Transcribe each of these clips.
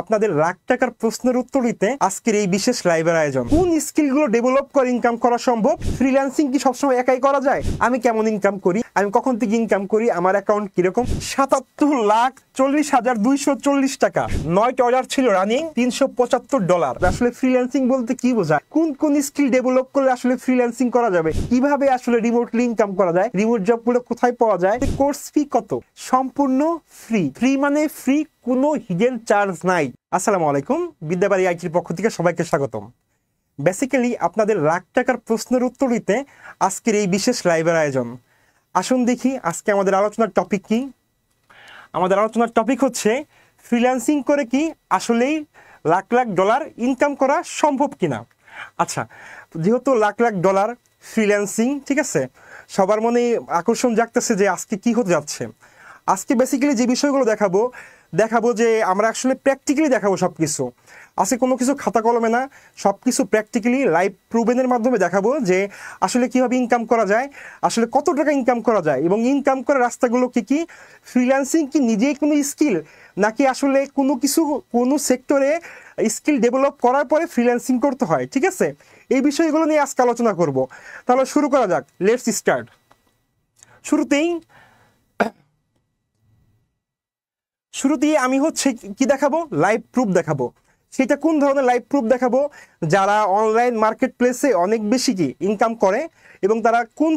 আপনাদের লাখ টাকার প্রশ্নের উত্তর দিতে আজকের এই বিশেষ লাইভের আয়োজন। কোন স্কিলগুলো ডেভেলপ করে ইনকাম করা সম্ভব? ফ্রিল্যান্সিং কি সবসময় একাই করা যায়? আমি কেমন ইনকাম করি? আমি কখন থেকে ইনকাম করি? আমার অ্যাকাউন্ট কিরকম? ৭৭,৪০,২৪০ টাকা। 9টা অর্ডার ছিল রানিং, $375। আসলে ফ্রিল্যান্সিং বলতে কি বোঝায়? কোন কোন স্কিল ডেভেলপ করলে আসলে ফ্রিল্যান্সিং করা যাবে? কিভাবে আসলে রিমোটলি ইনকাম করা যায়? রিমোট জবগুলো কোথায় পাওয়া যায়? কোর্স ফি কত? সম্পূর্ণ ফ্রি। ফ্রি মানে ফ্রি, কোনো হিডেন চার্জ নাই। আসসালামু আলাইকুম, বিদ্যাবাড়ি আইটির পক্ষ থেকে সবাইকে স্বাগতম। বেসিক্যালি আপনাদের লাখ টাকার প্রশ্নের উত্তর দিতে আজকের এই বিশেষ লাইভের আয়োজন। আসুন দেখি আজকে আমাদের আলোচনার টপিক কি। আমাদের আলোচনার টপিক হচ্ছে ফ্রিল্যান্সিং করে কি আসলেই লাখ লাখ ডলার ইনকাম করা সম্ভব কিনা। আচ্ছা, যেহেতু লাখ লাখ ডলার ফ্রিল্যান্সিং, ঠিক আছে, সবার মনে আকর্ষণ জাগতেছে যে আজকে কি হতে যাচ্ছে। আজকে বেসিক্যালি যে বিষয়গুলো দেখাবো যে আমরা আসলে প্র্যাকটিক্যালি দেখাবো সব কিছু। আজকে কোনো কিছু খাতা কলমে না, সব কিছু প্র্যাকটিক্যালি লাইভ প্রুভেনের মাধ্যমে দেখাবো যে আসলে কীভাবে ইনকাম করা যায়, আসলে কত টাকা ইনকাম করা যায় এবং ইনকাম করার রাস্তাগুলো কী কী। ফ্রিল্যান্সিং কি নিজেই কোনো স্কিল, নাকি আসলে কোনো সেক্টরে স্কিল ডেভেলপ করার পরে ফ্রিল্যান্সিং করতে হয়, ঠিক আছে? এই বিষয়গুলো নিয়ে আজকে আলোচনা করব। তাহলে শুরু করা যাক, লেটস স্টার্ট। শুরুতেই আমি হচ্ছে কি দেখাবো, লাইভ প্রুফ দেখাবো। সেটা কোন ধরনের লাইভ প্রুফ দেখাবো? যারা অনলাইন মার্কেট প্লেসে অনেক বেশি কি ইনকাম করে এবং তারা কোন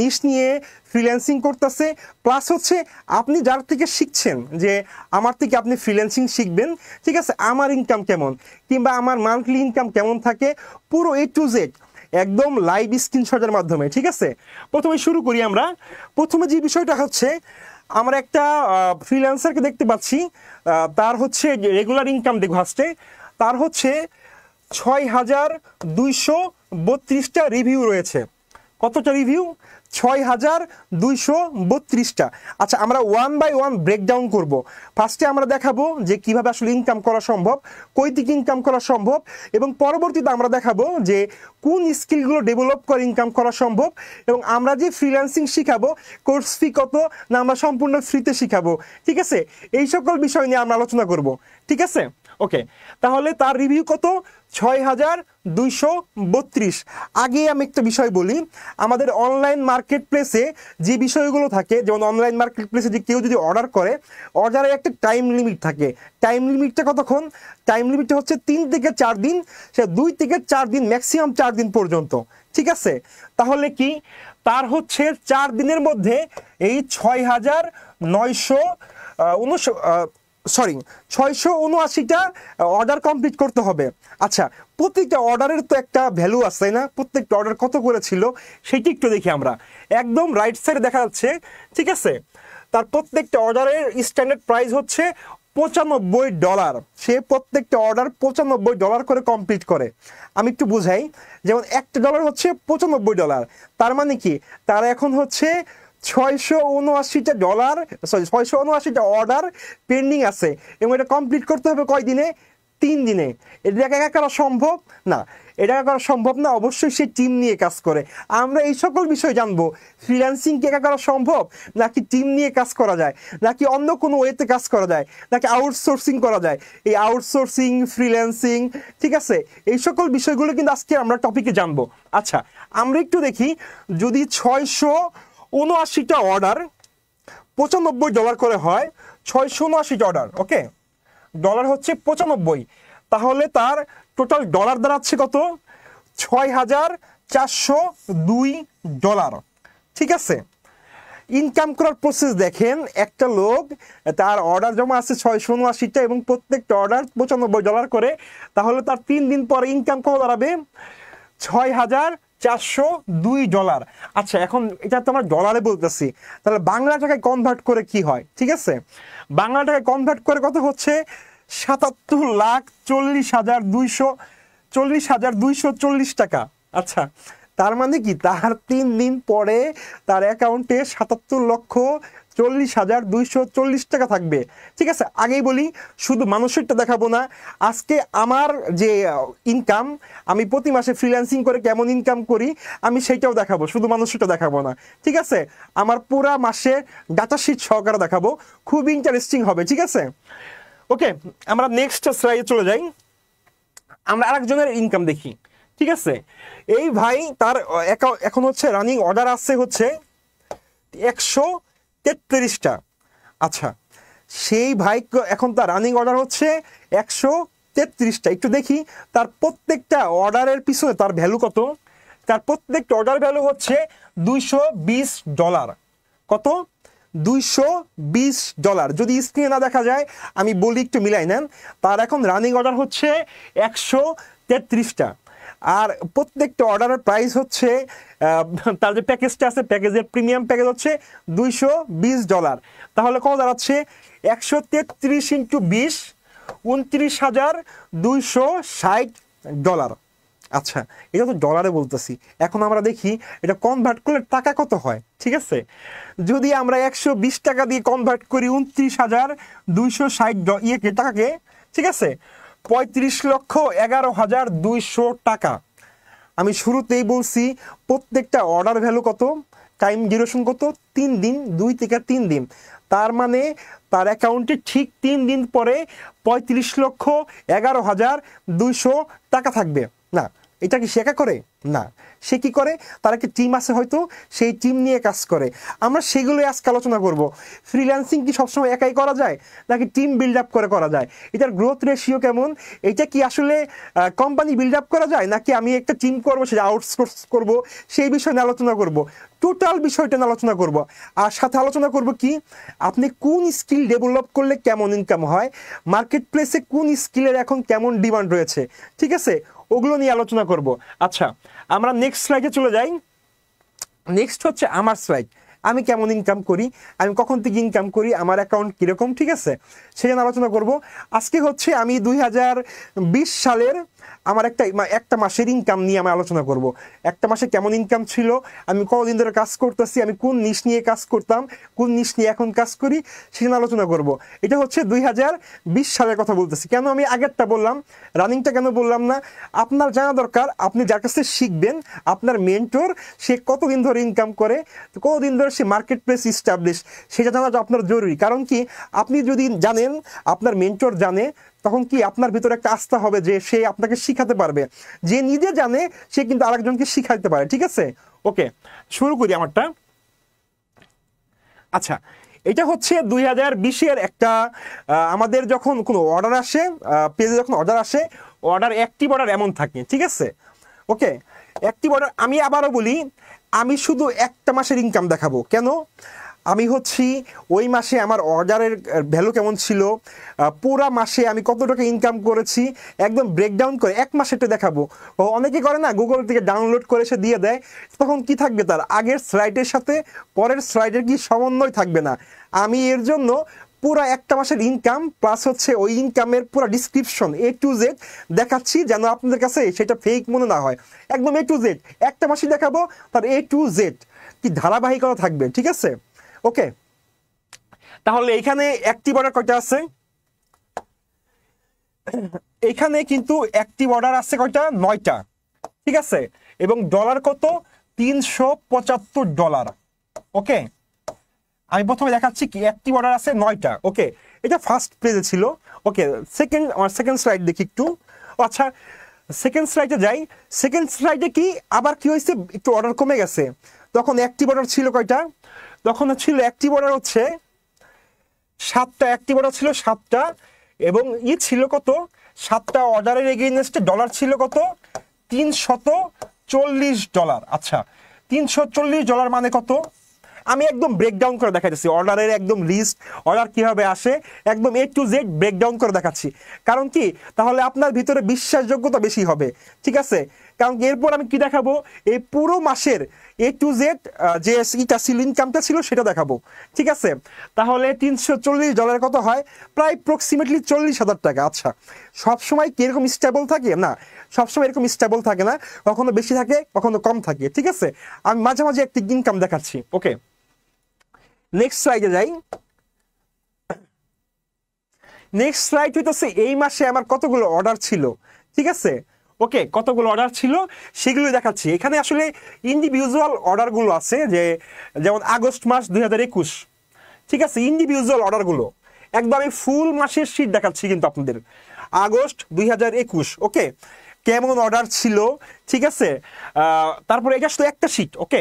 নিশ নিয়ে ফ্রিল্যান্সিং করতেছে, প্লাস হচ্ছে আপনি যার থেকে শিখছেন যে আমার থেকে আপনি ফ্রিল্যান্সিং শিখবেন, ঠিক আছে, আমার ইনকাম কেমন কিংবা আমার মান্থলি ইনকাম কেমন থাকে, পুরো A to Z একদম লাইভ স্ক্রিনশটের মাধ্যমে, ঠিক আছে। প্রথমে শুরু করি আমরা। প্রথমে যে বিষয়টা হচ্ছে, আমরা একটা ফ্রিল্যান্সারকে দেখতে পাচ্ছি, তার হচ্ছে রেগুলার ইনকাম দেখো আসছে, তার হচ্ছে 6,232টা রিভিউ রয়েছে। কতটা রিভিউ? 6,232টা। আচ্ছা, আমরা ওয়ান বাই ওয়ান ব্রেকডাউন করব। ফার্স্টে আমরা দেখাবো যে কিভাবে আসলে ইনকাম করা সম্ভব, কই থেকে ইনকাম করা সম্ভব, এবং পরবর্তীতে আমরা দেখাবো যে কোন স্কিলগুলো ডেভেলপ করে ইনকাম করা সম্ভব, এবং আমরা যে ফ্রিল্যান্সিং শিখাবো কোর্স ফি কত, না আমরা সম্পূর্ণ ফ্রিতে শিখাবো, ঠিক আছে। এই সকল বিষয় নিয়ে আমরা আলোচনা করব, ঠিক আছে। ওকে, তাহলে তার রিভিউ কত? 6,232। আগে আমি একটা বিষয় বলি, আমাদের অনলাইন মার্কেট প্লেসে যে বিষয়গুলো থাকে, যেমন অনলাইন মার্কেট প্লেসে যে কেউ যদি অর্ডার করে, অর্ডারে একটা টাইম লিমিট থাকে। টাইম লিমিটটা কতক্ষণ? টাইম লিমিটটা হচ্ছে 3 থেকে 4 দিন, সে 2 থেকে 4 দিন, ম্যাক্সিমাম 4 দিন পর্যন্ত, ঠিক আছে। তাহলে কি তার হচ্ছে 4 দিনের মধ্যে এই 679টা অর্ডার কমপ্লিট করতে হবে। আচ্ছা, প্রত্যেকটা অর্ডারের তো একটা ভ্যালু আছে, তাই না? প্রত্যেকটা অর্ডার কত করে ছিল সেটি একটু দেখি আমরা। একদম রাইট সাইডে দেখা যাচ্ছে, ঠিক আছে, তার প্রত্যেকটা অর্ডারের স্ট্যান্ডার্ড প্রাইস হচ্ছে $95। সে প্রত্যেকটা অর্ডার $95 করে কমপ্লিট করে। আমি একটু বুঝাই, যেমন একটা ডলার হচ্ছে $95, তার মানে কি তার এখন হচ্ছে 679টা অর্ডার পেন্ডিং আছে, এবং এটা কমপ্লিট করতে হবে কয় দিনে? 3 দিনে। এটা একা করা সম্ভব না, অবশ্যই সে টিম নিয়ে কাজ করে। আমরা এই সকল বিষয় জানবো। ফ্রিল্যান্সিং কি একা করা সম্ভব, নাকি টিম নিয়ে কাজ করা যায়, নাকি অন্য কোনো ওয়েতে কাজ করা যায়, নাকি আউটসোর্সিং করা যায়? এই আউটসোর্সিং, ফ্রিল্যান্সিং, ঠিক আছে, এই সকল বিষয়গুলো কিন্তু আজকে আমরা টপিকে জানবো। আচ্ছা, আমরা একটু দেখি, যদি 679টা অর্ডার $95 করে হয়, 679টা অর্ডার, ওকে, ডলার হচ্ছে 95, তাহলে তার টোটাল ডলার দাঁড়াচ্ছে কত? $6,402, ঠিক আছে। ইনকাম করার প্রসেস দেখেন, একটা লোক তার অর্ডার জমা আছে 679টা এবং প্রত্যেকটা অর্ডার $95 করে, তাহলে তার 3 দিন পরে ইনকাম কত দাঁড়াবে? $6,402। আচ্ছা, এখন এটা তো আমরা ডলারে বলতেছি, তাহলে বাংলা টাকায় কনভার্ট করে কি হয়, ঠিক আছে? বাংলা টাকায় কনভার্ট করে কত হচ্ছে? 77,40,240 টাকা। আচ্ছা, তার মানে কি তার 3 দিন পরে তার অ্যাকাউন্টে 77,40,240 টাকা থাকবে, ঠিক আছে। আগেই বলি, শুধু মানুষেরটা দেখাবো না, আজকে আমার যে ইনকাম, আমি প্রতি মাসে ফ্রিল্যান্সিং করে কেমন ইনকাম করি আমি সেইটাও দেখাবো, শুধু মানুষেরটা দেখাবো না, ঠিক আছে। আমার পুরা মাসে ডাটা শিট সহকারে দেখাবো, খুব ইন্টারেস্টিং হবে, ঠিক আছে। ওকে, আমরা নেক্সট স্লাইডে চলে যাই। আমরা আরেকজনের ইনকাম দেখি, ঠিক আছে। এই ভাই তার এখন হচ্ছে রানিং অর্ডার আছে হচ্ছে 133টা। আচ্ছা, সেই ভাই এখন তার রানিং অর্ডার হচ্ছে 133টা। একটু দেখি তার প্রত্যেকটা অর্ডারের পিছনে তার ভ্যালু কত। তার প্রত্যেকটা অর্ডার ভ্যালু হচ্ছে $220। কত? $220। যদি স্ক্রিনে না দেখা যায় আমি বলি, একটু মিলাই নেন। তার এখন রানিং অর্ডার হচ্ছে 133টা, আর প্রত্যেকটা অর্ডারের প্রাইস হচ্ছে তার যে প্যাকেজটা আছে, প্যাকেজের প্রিমিয়াম প্যাকেজ হচ্ছে $220। তাহলে কত দাঁড়াচ্ছে? 133 × 20 $29,260। আচ্ছা, এটা তো ডলারে বলতেছি। এখন আমরা দেখি এটা কনভার্ট করলে টাকা কত হয়, ঠিক আছে। যদি আমরা 120 টাকা দিয়ে কনভার্ট করি 29,260 টাকাকে, ঠিক আছে, 35,11,200 টাকা। আমি শুরুতেই বলছি প্রত্যেকটা অর্ডার ভ্যালু কত, টাইম ডিউরেশন কত, 3 দিন, 2 থেকে 3 দিন। তার মানে তার অ্যাকাউন্টে ঠিক 3 দিন পরে 35,11,200 টাকা থাকবে। না, এটা কি সে একা করে? না, সে কি করে? তার একটা টিম আছে, হয়তো সেই টিম নিয়ে কাজ করে। আমরা সেগুলোই আজকে আলোচনা করব। ফ্রিল্যান্সিং কি সবসময় একাই করা যায়, নাকি টিম বিল্ড আপ করে করা যায়? এটার গ্রোথ রেশিও কেমন? এটা কি আসলে কোম্পানি বিল্ড আপ করা যায়, নাকি আমি একটা টিম করবো, সেটা আউটসোর্স করব, সেই বিষয়ে নিয়ে আলোচনা করব। টোটাল বিষয়টা নিয়ে আলোচনা করব। আর সাথে আলোচনা করব কি আপনি কোন স্কিল ডেভেলপ করলে কেমন ইনকাম হয়, মার্কেট প্লেসে কোন স্কিলের এখন কেমন ডিমান্ড রয়েছে, ঠিক আছে, ওগুলো নিয়ে আলোচনা করব। আচ্ছা, আমরা নেক্সট স্লাইডে চলে যাই। নেক্সট হচ্ছে আমার স্লাইড। আমি কেমন ইনকাম করি, আমি কখন থেকে ইনকাম করি, আমার অ্যাকাউন্ট কীরকম, ঠিক আছে, সেখানে আলোচনা করব। আজকে হচ্ছে আমি 2020 সালের আমার একটা মাসের ইনকাম নিয়ে আমি আলোচনা করব। একটা মাসে কেমন ইনকাম ছিল, আমি কতদিন ধরে কাজ করতেছি, আমি কোন নিশ নিয়ে কাজ করতাম, কোন নিশ নিয়ে এখন কাজ করি, সেখানে আলোচনা করব। এটা হচ্ছে 2020 সালের কথা বলতেছি। কেন আমি আগেরটা বললাম, রানিংটা কেন বললাম না? আপনার জানা দরকার আপনি যার কাছে শিখবেন, আপনার মেন্টর, সে কতদিন ধরে ইনকাম করে, কতদিন ধরে সে মার্কেট প্লেস ইস্টাবলিশ, সেটা জানাটা আপনার জরুরি। কারণ কি, আপনি যদি জানেন, আপনার মেন্টর জানে, তখন কি আপনার ভিতরে একটা আস্থা হবে যে সে আপনাকে শিখাতে পারবে। যে নিজে জানে সে কিন্তু আরেকজনকে শিখাতে পারে, ঠিক আছে। ওকে, শুরু করি আমারটা। আচ্ছা, এটা হচ্ছে 2020-এর একটা আমাদের যখন কোনো অর্ডার আসে, পেজে যখন অর্ডার আসে, অর্ডার অ্যাক্টিভ অর্ডার এমন থাকে, ঠিক আছে। ওকে, অ্যাক্টিভ অর্ডার, আমি আবারও বলি, আমি শুধু একটা মাসের ইনকাম দেখাবো। কেন? আমি হচ্ছি ওই মাসে আমার অর্ডারের ভ্যালু কেমন ছিল, পুরা মাসে আমি কত টাকা ইনকাম করেছি, একদম ব্রেকডাউন করে এক মাসেরটা দেখাবো। অনেকে করে না, গুগল থেকে ডাউনলোড করে সে দিয়ে দেয়, তখন কি থাকবে, তার আগের স্লাইডের সাথে পরের স্লাইডের কি সমন্বয় থাকবে না। আমি এর জন্য পুরা একটা মাসের ইনকাম প্লাস হচ্ছে ওই ইনকামের পুরো ডিসক্রিপশন A to Z দেখাচ্ছি, যেন আপনাদের কাছে সেটা ফেক মনে না হয়। একদম A to Z একটা মাসে দেখাবো, তার A to Z কি ধারাবাহিকতা থাকবে, ঠিক আছে। ওকে, তাহলে এখানে অ্যাক্টিভ অর্ডার কয়টা আছে? এখানে কিন্তু অ্যাক্টিভ অর্ডার আছে কয়টা? 9টা, ঠিক আছে। এবং ডলার কত? $375। ওকে, আমি প্রথমে দেখাচ্ছি কি অ্যাক্টিভ অর্ডার আছে 9টা। ওকে, এটা ফার্স্ট পেজে ছিল। ওকে, সেকেন্ড স্লাইড দেখি একটু। আচ্ছা, সেকেন্ড স্লাইডে যাই। সেকেন্ড স্লাইডে কি আবার কি হয়েছে, একটু অর্ডার কমে গেছে। তখন অ্যাক্টিভ অর্ডার ছিল কয়টা? তখন ছিল অ্যাক্টিভ অর্ডার হচ্ছে 7টা। অ্যাক্টিভ অর্ডার ছিল 7টা, এবং ছিল কত, 7টা অর্ডারের এগেইনস্টে ডলার ছিল কত? $340। আচ্ছা, $340 মানে কত? আমি একদম ব্রেকডাউন করে দেখাচ্ছি অর্ডারের একদম লিস্ট, অর্ডার কিভাবে আসে, একদম A to Z ব্রেকডাউন করে দেখাচ্ছি। কারণ কি, তাহলে আপনার ভিতরে বিশ্বাসযোগ্যতা বেশি হবে, ঠিক আছে। কারণ এরপর আমি কি দেখাবো, এই পুরো মাসের A to Z যে ইনকামটা ছিল সেটা দেখাবো, ঠিক আছে। তাহলে $340 কত হয়? প্রায় অ্যাপ্রক্সিমেটলি 40,000 টাকা। আচ্ছা, সবসময় কি এরকম স্টেবল থাকে? না, সবসময় এরকম স্টেবল থাকে না, কখনো বেশি থাকে, কখনো কম থাকে, ঠিক আছে। আমি মাঝে মাঝে একটি ইনকাম দেখাচ্ছি। ওকে, নেক্সট স্লাইডে যাই। নেক্সট স্লাইড হইতেছে এই মাসে আমার কতগুলো অর্ডার ছিল, ঠিক আছে। ওকে, কতগুলো অর্ডার ছিল সেগুলো দেখাচ্ছি। এখানে আসলে ইন্ডিভিজুয়াল অর্ডারগুলো আছে, যে যেমন আগস্ট মাস 2021, ঠিক আছে, ইন্ডিভিজুয়াল অর্ডারগুলো। একদম আমি ফুল মাসের শীট দেখাচ্ছি কিন্তু আপনাদের, আগস্ট 2021। ওকে, কেমন অর্ডার ছিল, ঠিক আছে। তারপরে এটা শুধু একটা শীট। ওকে,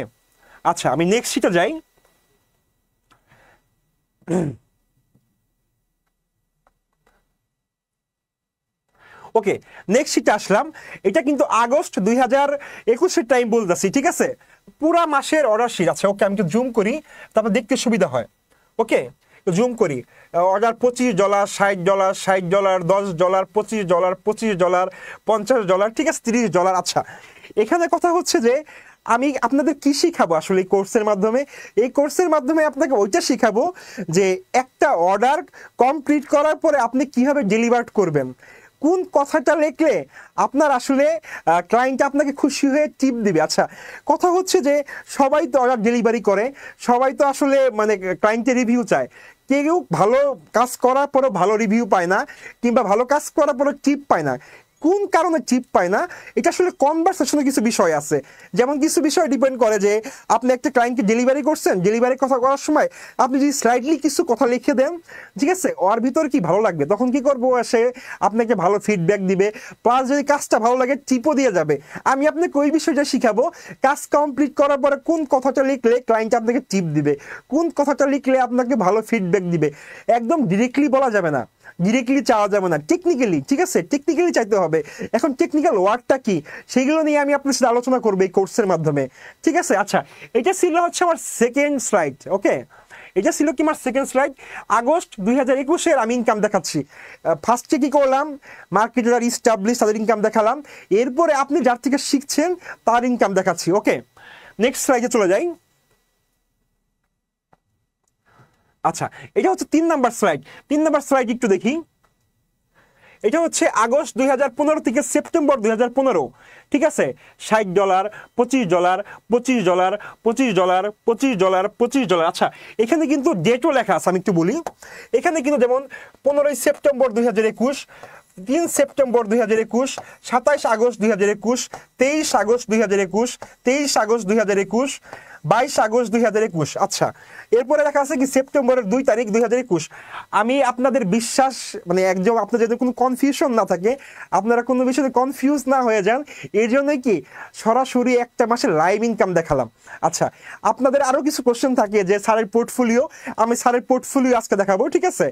আচ্ছা আমি নেক্সট শীটে যাই। ওকে, নেক্সট শীটে আসলাম। এটা কিন্তু আগস্ট 2021-এর টাইম বলতেছি, ঠিক আছে, পুরা মাসের অর্ডার শীট। আচ্ছা ওকে, আমি একটু জুম করি তারপর দেখতে সুবিধা হয়। ওকে, জুম করি। অর্ডার $25, $60, $60, $10, $25, $25, $50, ঠিক আছে, $30। আচ্ছা, এখানে কথা হচ্ছে যে আমি আপনাদের কি শিখাবো আসলে এই কোর্সের মাধ্যমে? এই কোর্সের মাধ্যমে আপনাকে ওইটা শিখাবো যে একটা অর্ডার কমপ্লিট করার পরে আপনি কিভাবে ডেলিভার করবেন, কোন কথাটা লিখলে আপনার আসলে ক্লায়েন্ট আপনাকে খুশি হয়ে টিপ দিবে। আচ্ছা, কথা হচ্ছে যে সবাই তো অর্ডার ডেলিভারি করে, সবাই তো আসলে মানে ক্লায়েন্টের রিভিউ চায়। কেউ ভালো কাজ করার পরও ভালো রিভিউ পায় না, কিংবা ভালো কাজ করার পরও টিপ পায় না। কোন কারণে টিপ পায় না, এটা আসলে কনভারসেশনে কিছু বিষয় আছে। যেমন কিছু বিষয় ডিপেন্ড করে যে আপনি একটা ক্লায়েন্টকে ডেলিভারি করছেন, ডেলিভারি কথা করার সময় আপনি যদি স্লাইডলি কিছু কথা লিখে দেন, ঠিক আছে, ওর ভিতরে কি ভালো লাগবে, তখন কি করবো, সে আপনাকে ভালো ফিডব্যাক দিবে, প্লাস যদি কাজটা ভালো লাগে টিপও দিয়ে যাবে। আমি আপনাকে ওই বিষয়টা শিখাবো, কাজ কমপ্লিট করার পরে কোন কথাটা লিখলে ক্লায়েন্ট আপনাকে টিপ দিবে, কোন কথাটা লিখলে আপনাকে ভালো ফিডব্যাক দিবে। একদম ডিরেক্টলি বলা যাবে না, ডিরেক্টলি চাওয়া যাবে না, টেকনিক্যালি, ঠিক আছে, টেকনিক্যালি চাইতে হবে। এখন টেকনিক্যাল ওয়ার্ডটা কি, সেগুলো নিয়ে আমি আপনার সাথে আলোচনা করবো এই কোর্সের মাধ্যমে, ঠিক আছে। আচ্ছা, এটা ছিল হচ্ছে আমার সেকেন্ড স্লাইড। ওকে, এটা ছিল কি আমার সেকেন্ড স্লাইড, আগস্ট 2021-এর আমি ইনকাম দেখাচ্ছি। ফার্স্টে কি করলাম, মার্কেটে যারা ইস্টাবলিশ তাদের ইনকাম দেখালাম, এরপরে আপনি যার থেকে শিখছেন তার ইনকাম দেখাচ্ছি। ওকে, নেক্সট স্লাইডে চলে যাই। আচ্ছা, এটা হচ্ছে 3 নাম্বার স্লাইড। 3 নাম্বার স্লাইড একটু দেখি। এটা হচ্ছে আগস্ট 2015 থেকে সেপ্টেম্বর 2015, ঠিক আছে, $60, $25, $25, $25, $25, $25। আচ্ছা, এখানে কিন্তু ডেটও লেখা আছে, আমি একটু বলি। এখানে কিন্তু যেমন 15 September 2021, 3 September 2021, 27 August 2021, 23 August 2021, 23 August 2021, 22 August 2021। আচ্ছা, এরপরে দেখা আছে কি সেপ্টেম্বরের 2 তারিখ 2021। আমি আপনাদের বিশ্বাস মানে একদম আপনাদের যাতে কোনো কনফিউশন না থাকে, আপনারা কোনো বিষয়ে কনফিউজ না হয়ে যান, এই জন্যই কি সরাসরি একটা মাসে লাইভ ইনকাম দেখালাম। আচ্ছা, আপনাদের আরও কিছু কোশ্চেন থাকে যে স্যারের পোর্টফোলিও, আমি স্যারের পোর্টফোলিও আজকে দেখাবো, ঠিক আছে।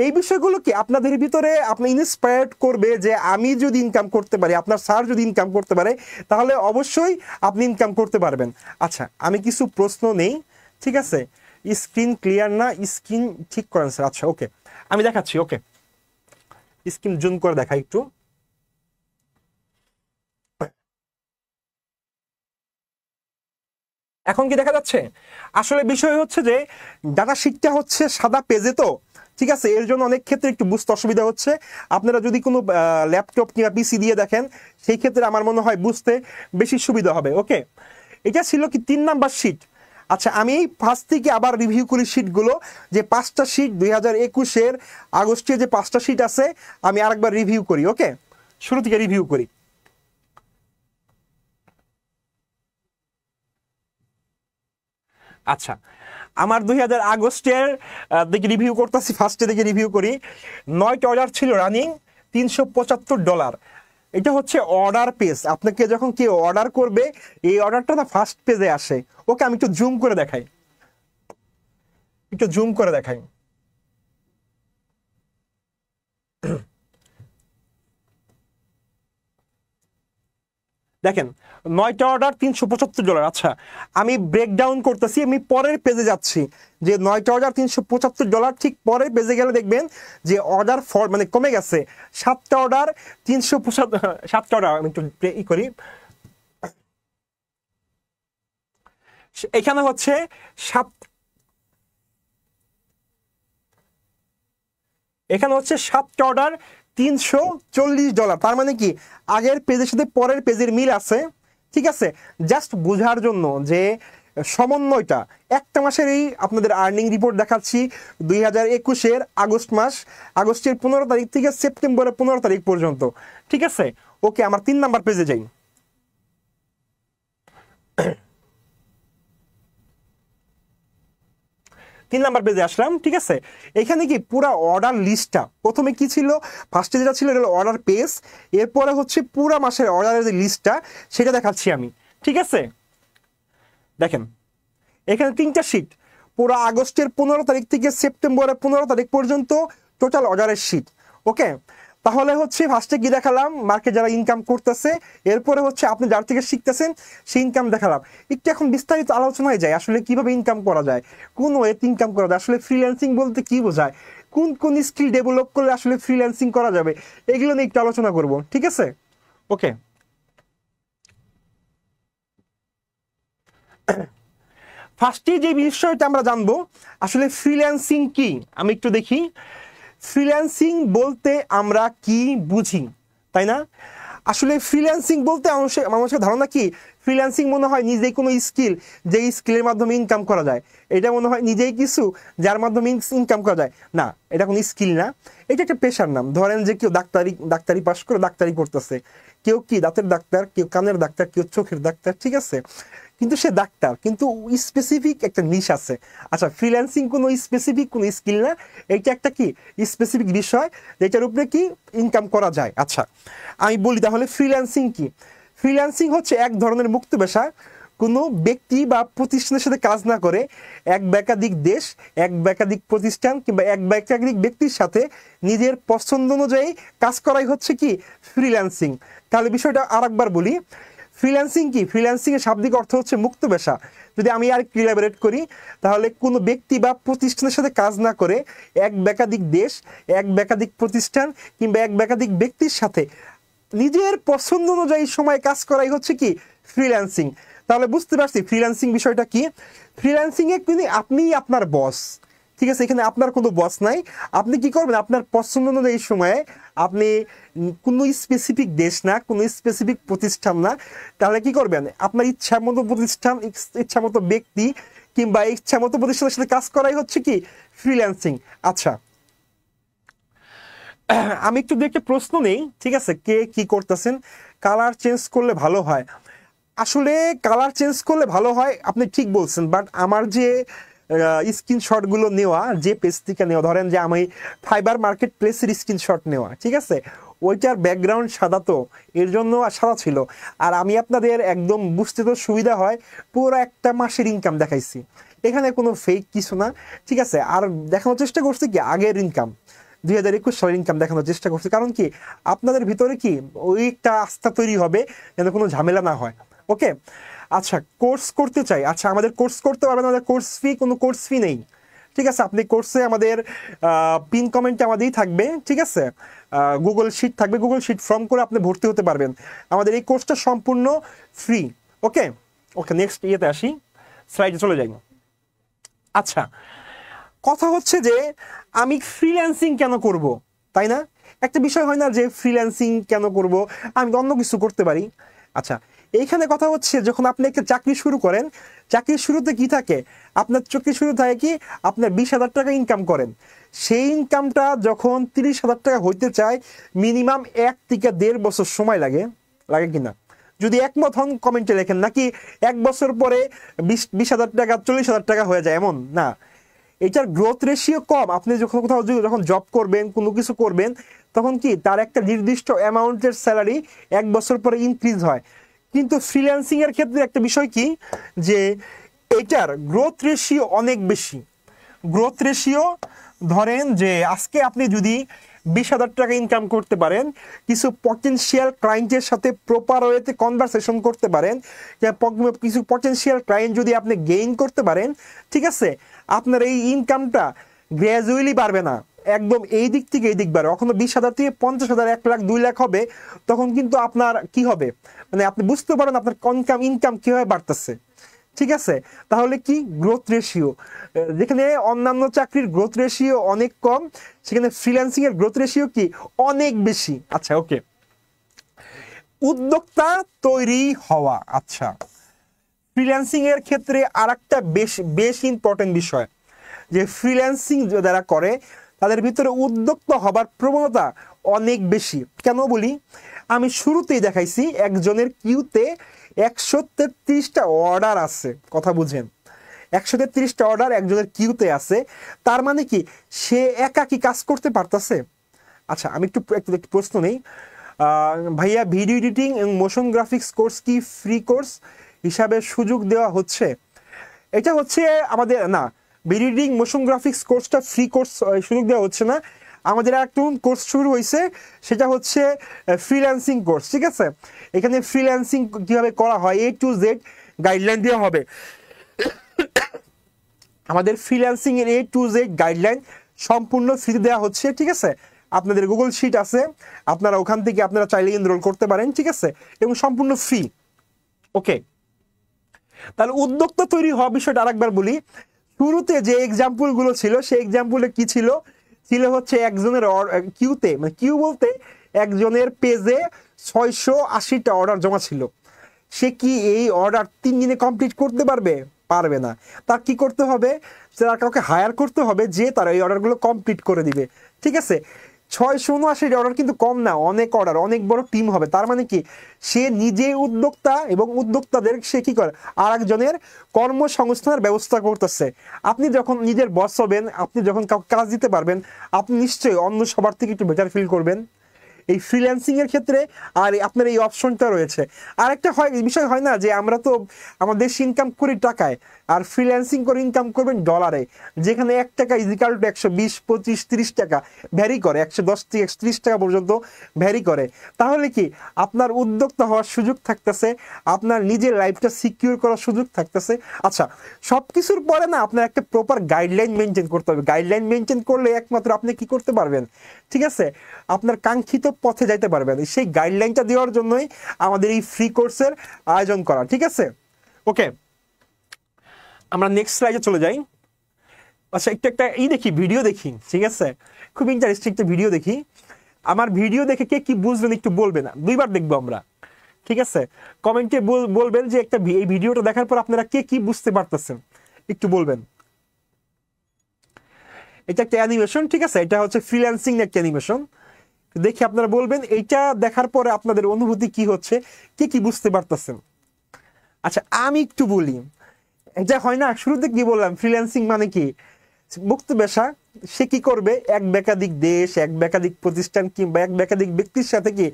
এই বিষয়গুলো কি আপনাদের ভিতরে আপনি ইন্সপায়ার্ড করবে যে আমি যদি ইনকাম করতে পারি, আপনার স্যার যদি ইনকাম করতে পারে, তাহলে অবশ্যই আপনি ইনকাম করতে পারবেন। আচ্ছা, আমি কিছু প্রশ্ন নেই, ঠিক আছে। স্ক্রিন ক্লিয়ার না, স্ক্রিন ঠিক করেন স্যার। আচ্ছা ওকে, আমি দেখাচ্ছি। ওকে, স্ক্রিন জুম করে দেখাই একটু। এখন কি দেখা যাচ্ছে? আসলে বিষয় হচ্ছে যে ডাটা শিটটা হচ্ছে সাদা পেজে, তো ঠিক আছে, এর জন্য অনেক ক্ষেত্রে একটু বুঝতে অসুবিধা হচ্ছে। আপনারা যদি কোনো ল্যাপটপ কিংবা পিসি দিয়ে দেখেন, সেই ক্ষেত্রে আমার মনে হয় বুঝতে বেশি সুবিধা হবে। ওকে, এটা ছিল কি 3 নাম্বার শিট। আচ্ছা, আমি ফার্স্ট থেকে আবার রিভিউ করি শিটগুলো, যে 5টা শিট 2021-এর আগস্টে যে 5টা শিট আছে, আমি আরেকবার রিভিউ করি। ওকে, শুরু থেকে রিভিউ করি। আচ্ছা, আমার 2000 আগস্টের দিকে রিভিউ করতেছি, ফার্স্টে দিকে রিভিউ করি। 9টা অর্ডার ছিল রানিং, $375। এটা হচ্ছে অর্ডার পেজ। আপনাকে যখন কেউ অর্ডার করবে, এই অর্ডারটা না ফার্স্ট পেজে আসে। ওকে, আমি একটু জুম করে দেখাই, একটু জুম করে দেখাই। দেখেন, 9টা অর্ডার $375। আচ্ছা, আমি ব্রেকডাউন করতেছি, আমি পরের পেজে যাচ্ছি, যে 9টা অর্ডার $375, ঠিক পরের পেজে গেলে দেখবেন যে অর্ডার ফর মানে কমে গেছে। 7টা অর্ডার 375, 7টা অর্ডার আমি একটু ই করি। এখানে হচ্ছে 7, এখানে হচ্ছে 7টা অর্ডার $340। তার মানে কি আগের পেজের সাথে পরের পেজের মিল আছে, ঠিক আছে। জাস্ট বোঝার জন্য যে সমন্বয়টা, একটা মাসেরই আপনাদের আর্নিং রিপোর্ট দেখাচ্ছি 2021-এর আগস্ট মাস, আগস্টের 15 তারিখ থেকে সেপ্টেম্বরের 15 তারিখ পর্যন্ত, ঠিক আছে। ওকে, আমার 3 নাম্বার পেজে যাই। 3 নাম্বার পেজে আসলাম, ঠিক আছে। এখানে কি পুরা অর্ডার লিস্টটা, প্রথমে কি ছিল, ফার্স্টে যেটা ছিল এটা হলো অর্ডার পেজ, এরপরে হচ্ছে পুরা মাসের অর্ডারের যে লিস্টটা সেটা দেখাচ্ছি আমি, ঠিক আছে। দেখেন এখানে 3টা শিট, পুরো আগস্টের 15 তারিখ থেকে সেপ্টেম্বরের 15 তারিখ পর্যন্ত টোটাল অর্ডারের শিট। ওকে, তাহলে হচ্ছে ফার্স্টে কি দেখালাম, মার্কেট যারা ইনকাম করতেছে, এরপরে হচ্ছে আপনি যার থেকে শিখতেছেন সেই ইনকাম দেখালাম। একটু এখন বিস্তারিত আলোচনায় যায় আসলে কিভাবে ইনকাম করা যায়, কোন ওয়েতে ইনকাম করা যায়, আসলে ফ্রিল্যান্সিং বলতে কি বোঝায়, কোন কোন স্কিল ডেভেলপ করলে আসলে ফ্রিল্যান্সিং করা যাবে, এগুলো নিয়ে একটু আলোচনা করব, ঠিক আছে। ওকে, ফার্স্টে যে বিষয়টা আমরা জানবো আসলে ফ্রিল্যান্সিং কি, আমি একটু দেখি। ফ্রিল্যান্সিং বলতে আমরা কি বুঝি, তাই না? আসলে ফ্রিল্যান্সিং বলতে মানুষের ধারণা কি, ফ্রিল্যান্সিং মনে হয় নিজেই কোনো স্কিল, যে স্কিলের মাধ্যমে ইনকাম করা যায়, এটা মনে হয় নিজেই কিছু যার মাধ্যমে ইনকাম করা যায়। না, এটা কোনো স্কিল না, এটা একটা পেশার নাম। ধরেন যে কেউ ডাক্তারি পাশ করে ডাক্তারি করতেছে, কেউ কি দাঁতের ডাক্তার, কেউ কানের ডাক্তার, কেউ চোখের ডাক্তার, ঠিক আছে, কিন্তু সে ডাক্তার, কিন্তু স্পেসিফিক একটা নিশ আছে। আচ্ছা, ফ্রিল্যান্সিং কোনো স্পেসিফিক কোনো স্কিল না, এটা একটা কি স্পেসিফিক বিষয় যেটার উপরে কি ইনকাম করা যায়। আচ্ছা, আমি বলি তাহলে ফ্রিল্যান্সিং কি। ফ্রিল্যান্সিং হচ্ছে এক ধরনের মুক্ত পেশা, কোনো ব্যক্তি বা প্রতিষ্ঠানের সাথে কাজ না করে এক বা একাধিক দেশ, এক বা একাধিক প্রতিষ্ঠান কিংবা এক বা একাধিক ব্যক্তির সাথে নিজের পছন্দ অনুযায়ী কাজ করাই হচ্ছে কি ফ্রিল্যান্সিং। তাহলে বিষয়টা আরেকবার বলি, ফ্রিল্যান্সিং কি, ফ্রিল্যান্সিং এর শাব্দিক অর্থ হচ্ছে মুক্ত পেশা। যদি আমি আর ইলাবোরেট করি, তাহলে কোনো ব্যক্তি বা প্রতিষ্ঠানের সাথে কাজ না করে এক বা একাধিক দেশ, এক বা একাধিক প্রতিষ্ঠান কিংবা এক বা একাধিক ব্যক্তির সাথে নিজের পছন্দ অনুযায়ী সময় কাজ করাই হচ্ছে কি ফ্রিল্যান্সিং। তাহলে বুঝতে পারছি ফ্রিল্যান্সিং বিষয়টা কি। ফ্রিল্যান্সিং এ কিন্তু আপনি আপনার বস, ঠিক আছে, এখানে আপনার কোনো বস নাই। আপনি কি করবেন, আপনার পছন্দ অনুযায়ী সময়ে আপনি কোনো স্পেসিফিক দেশ না, কোনো স্পেসিফিক প্রতিষ্ঠান না, তাহলে কি করবেন, আপনার ইচ্ছা মতো প্রতিষ্ঠান, ইচ্ছা মতো ব্যক্তি কিংবা ইচ্ছা মতো প্রতিষ্ঠানের সাথে কাজ করাই হচ্ছে কি ফ্রিল্যান্সিং। আচ্ছা, আমি একটু দেখে প্রশ্ন নেই, ঠিক আছে, কে কি করতেছেন। কালার চেঞ্জ করলে ভালো হয়, আসলে কালার চেঞ্জ করলে ভালো হয়, আপনি ঠিক বলছেন, বাট আমার যে স্ক্রিনশটগুলো নেওয়া, যে পেজ থেকে নেওয়া, ধরেন যে আমি ফাইবার মার্কেট প্লেসের স্ক্রিনশট নেওয়া, ঠিক আছে, ওইটার ব্যাকগ্রাউন্ড সাদা, তো এর জন্য সাদা ছিল। আর আমি আপনাদের একদম বুঝতে তো সুবিধা হয়, পুরো একটা মাসের ইনকাম দেখাইছি, এখানে কোনো ফেক কিছু না, ঠিক আছে। আর দেখানোর চেষ্টা করছি কি আগের ইনকাম, 2021 সালের ইনকাম দেখানোর চেষ্টা করছি, কারণ কি আপনাদের ভিতরে কি ওই একটা আস্থা তৈরি হবে যেন কোনো ঝামেলা না হয়। ওকে, আচ্ছা, কোর্স করতে চাই, আচ্ছা আমাদের কোর্স করতে পারবেন, আমাদের কোর্স ফি, কোনো কোর্স ফি নেই, ঠিক আছে। আপনি কোর্সে আমাদের পিন কমেন্টে আমাদেরই থাকবে, ঠিক আছে, গুগল শিট থাকবে, গুগল শিট ফর্ম করে আপনি ভর্তি হতে পারবেন। আমাদের এই কোর্সটা সম্পূর্ণ ফ্রি। ওকে ওকে, নেক্সট ইয়েতে আসি, স্লাইডে চলে যাই। আচ্ছা, কথা হচ্ছে যে আমি ফ্রিল্যান্সিং কেন করব, তাই না? একটা বিষয় হয় না যে ফ্রিল্যান্সিং কেন করব, আমি অন্য কিছু করতে পারি। আচ্ছা, এইখানে কথা হচ্ছে যখন আপনি একটা চাকরি শুরু করেন, চাকরির শুরুতে কি থাকে, আপনার চাকরির শুরু থাকে কি আপনার 20,000 টাকা ইনকাম করেন, সেই ইনকামটা যখন 30,000 টাকা হইতে চায় মিনিমাম 1 থেকে 1.5 বছর সময় লাগে, লাগে কিনা? যদি একমত হন কমেন্টে লেখেন, নাকি 1 বছর পরে 20,000 টাকা 40,000 টাকা হয়ে যায়, এমন না। এটার গ্রোথ রেশিও কম। আপনি যখন কোথাও যখন জব করবেন, কোনো কিছু করবেন, তখন কি তার একটা নির্দিষ্ট অ্যামাউন্টের স্যালারি 1 বছর পরে ইনক্রিজ হয়। কিন্তু ফ্রিল্যান্সিং এর ক্ষেত্রে একটা বিষয় কি, যে এটার গ্রোথ রেশিও অনেক বেশি। গ্রোথ রেশিও, ধরেন যে আজকে আপনি যদি 20,000 টাকা ইনকাম করতে পারেন, কিছু পটেনশিয়াল ক্লায়েন্টের সাথে প্রপার ওয়েতে কনভারসেশন করতে পারেন, কিছু পটেনশিয়াল ক্লায়েন্ট যদি আপনি গেইন করতে পারেন, ঠিক আছে, আপনার এই ইনকামটা গ্র্যাজুয়ালি বাড়বে না, একদম এই দিক থেকে এই দিক বাড়বে। কখনো 20,000 থেকে 50,000, 1 লাখ 2 লাখ হবে, তখন কিন্তু আপনার কি হবে, মানে আপনি বুঝতে পারেন আপনার ইনকাম কিভাবে বাড়তেছে, ঠিক আছে। তাহলে কি গ্রোথ রেশিও, যেখানে অন্যান্য চাকরির গ্রোথ রেশিও অনেক কম, সেখানে ফ্রিল্যান্সিং এর গ্রোথ রেশিও কি অনেক বেশি। আচ্ছা, ওকে, উদ্যোক্তা তৈরি হওয়া। আচ্ছা, ফ্রিল্যান্সিং এর ক্ষেত্রে আরেকটা বেশ ইম্পর্টেন্ট বিষয়, যে ফ্রিল্যান্সিং যারা করে তাদের ভিতরে উদ্যোক্তা হবার প্রবণতা অনেক বেশি। কেন বলি, আমি শুরুতেই দেখাইছি একজনের কিউতে 133টা অর্ডার আছে, কথা বুঝেন, 133টা অর্ডার একজনের কিউতে আছে, তার মানে কি সে একা কি কাজ করতে পারতেছে? আচ্ছা আমি একটু প্রশ্ন নেই, ভাইয়া ভিডিও এডিটিং এবং মোশন গ্রাফিক্স কোর্স কি ফ্রি কোর্স হিসাবে সুযোগ দেওয়া হচ্ছে? এটা হচ্ছে আমাদের না, ভিডিও এডিটিং মোশন গ্রাফিক্স কোর্সটা ফ্রি কোর্স সুযোগ দেওয়া হচ্ছে না। আমাদের একটা কোর্স শুরু হয়েছে, সেটা হচ্ছে ফ্রিল্যান্সিং কোর্স, ঠিক আছে? এখানে ফ্রিল্যান্সিং কিভাবে করা হয় A to Z গাইডলাইন দেওয়া হবে। আমাদের ফ্রিল্যান্সিং এর A to Z গাইডলাইন সম্পূর্ণ ফ্রি দেওয়া হচ্ছে, ঠিক আছে? আপনাদের গুগল শিট আছে, আপনারা ওখান থেকে আপনারা চাইলে এনরোল করতে পারেন, ঠিক আছে? এবং সম্পূর্ণ ফ্রি। ওকে, তাহলে উদ্যোক্তা তৈরি হওয়া বিষয়টা আরেকবার বলি। শুরুতে যে এক্সাম্পল গুলো ছিল, সেই এক্সাম্পলে কি ছিল? ছিল হচ্ছে একজনের কিউতে, মানে কিউ বলতে একজনের পেজে 680টা অর্ডার জমা ছিল। সে কি এই অর্ডার 3 দিনে কমপ্লিট করতে পারবে? পারবে না। তার কি করতে হবে? তার কাউকে হায়ার করতে হবে যে তারা এই অর্ডারগুলো কমপ্লিট করে দিবে, ঠিক আছে? 679 অর্ডার কিন্তু কম না, অনেক অর্ডার, অনেক বড় টিম হবে। তার মানে কি সে নিজে উদ্যোক্তা এবং উদ্যোক্তাদের সে কি করে আর একজনের কর্মসংস্থানের ব্যবস্থা করতেছে। আপনি যখন নিজের বস হবেন, আপনি যখন কাউকে কাজ দিতে পারবেন, আপনি নিশ্চয়ই অন্য সবার থেকে একটু বেটার ফিল করবেন এই ফ্রিল্যান্সিং এর ক্ষেত্রে। আর আপনার এই অপশনটা রয়েছে। আর একটা বিষয় হয় না যে আমরা তো আমাদের দেশে ইনকাম করি টাকায়, আর ফ্রিল্যান্সিং করে ইনকাম করবেন ডলারে, যেখানে 1 টাকা ইজিক্যাল টু 120, 25, 30 টাকা ভ্যারি করে, 110 থেকে 130 টাকা পর্যন্ত ভ্যারি করে। তাহলে কি আপনার উদ্যোক্তা হওয়ার সুযোগ থাকতেছে, আপনার নিজের লাইফটা সিকিউর করার সুযোগ থাকতেছে। আচ্ছা, সব কিছুর পরে না আপনার একটা প্রপার গাইডলাইন মেনটেন করতে হবে। গাইডলাইন মেনটেন করলে একমাত্র আপনি কি করতে পারবেন, ঠিক আছে? আপনার কাঙ্ক্ষিত পথে যাইতে পারবেন। সেই গাইডলাইনটা দেওয়ার জন্যই আমাদের এই ফ্রি কোর্সের আয়োজন করা, ঠিক আছে? ওকে, আমরা নেক্সট স্লাইডে চলে যাই। আচ্ছা একটু একটা দেখি, ভিডিও দেখি, ঠিক আছে? খুব ইন্টারেস্টিং একটা ভিডিও দেখি। আমার ভিডিও দেখে কে কি বুঝবেন একটু বলবেন। 2বার দেখবো আমরা, ঠিক আছে? কমেন্টে বলবেন যে এই ভিডিওটা দেখার পর আপনারা কে কি বুঝতে পারতেছেন, একটু বলবেন। এটা একটা অ্যানিমেশন, ঠিক আছে? এটা হচ্ছে ফ্রিল্যান্সিং একটা অ্যানিমেশন। দেখি আপনারা বলবেন এইটা দেখার পরে আপনাদের অনুভূতি কি হচ্ছে, কে কি বুঝতে পারতেছেন। আচ্ছা আমি একটু বলি, এটা হয় না শুরুতে কি বললাম, ফ্রিল্যান্সিং মানে কি মুক্ত পেশা। সে কি করবে, এক একাধিক দেশ, এক একাধিক প্রতিষ্ঠান কিংবা এক একাধিক ব্যক্তির সাথে কি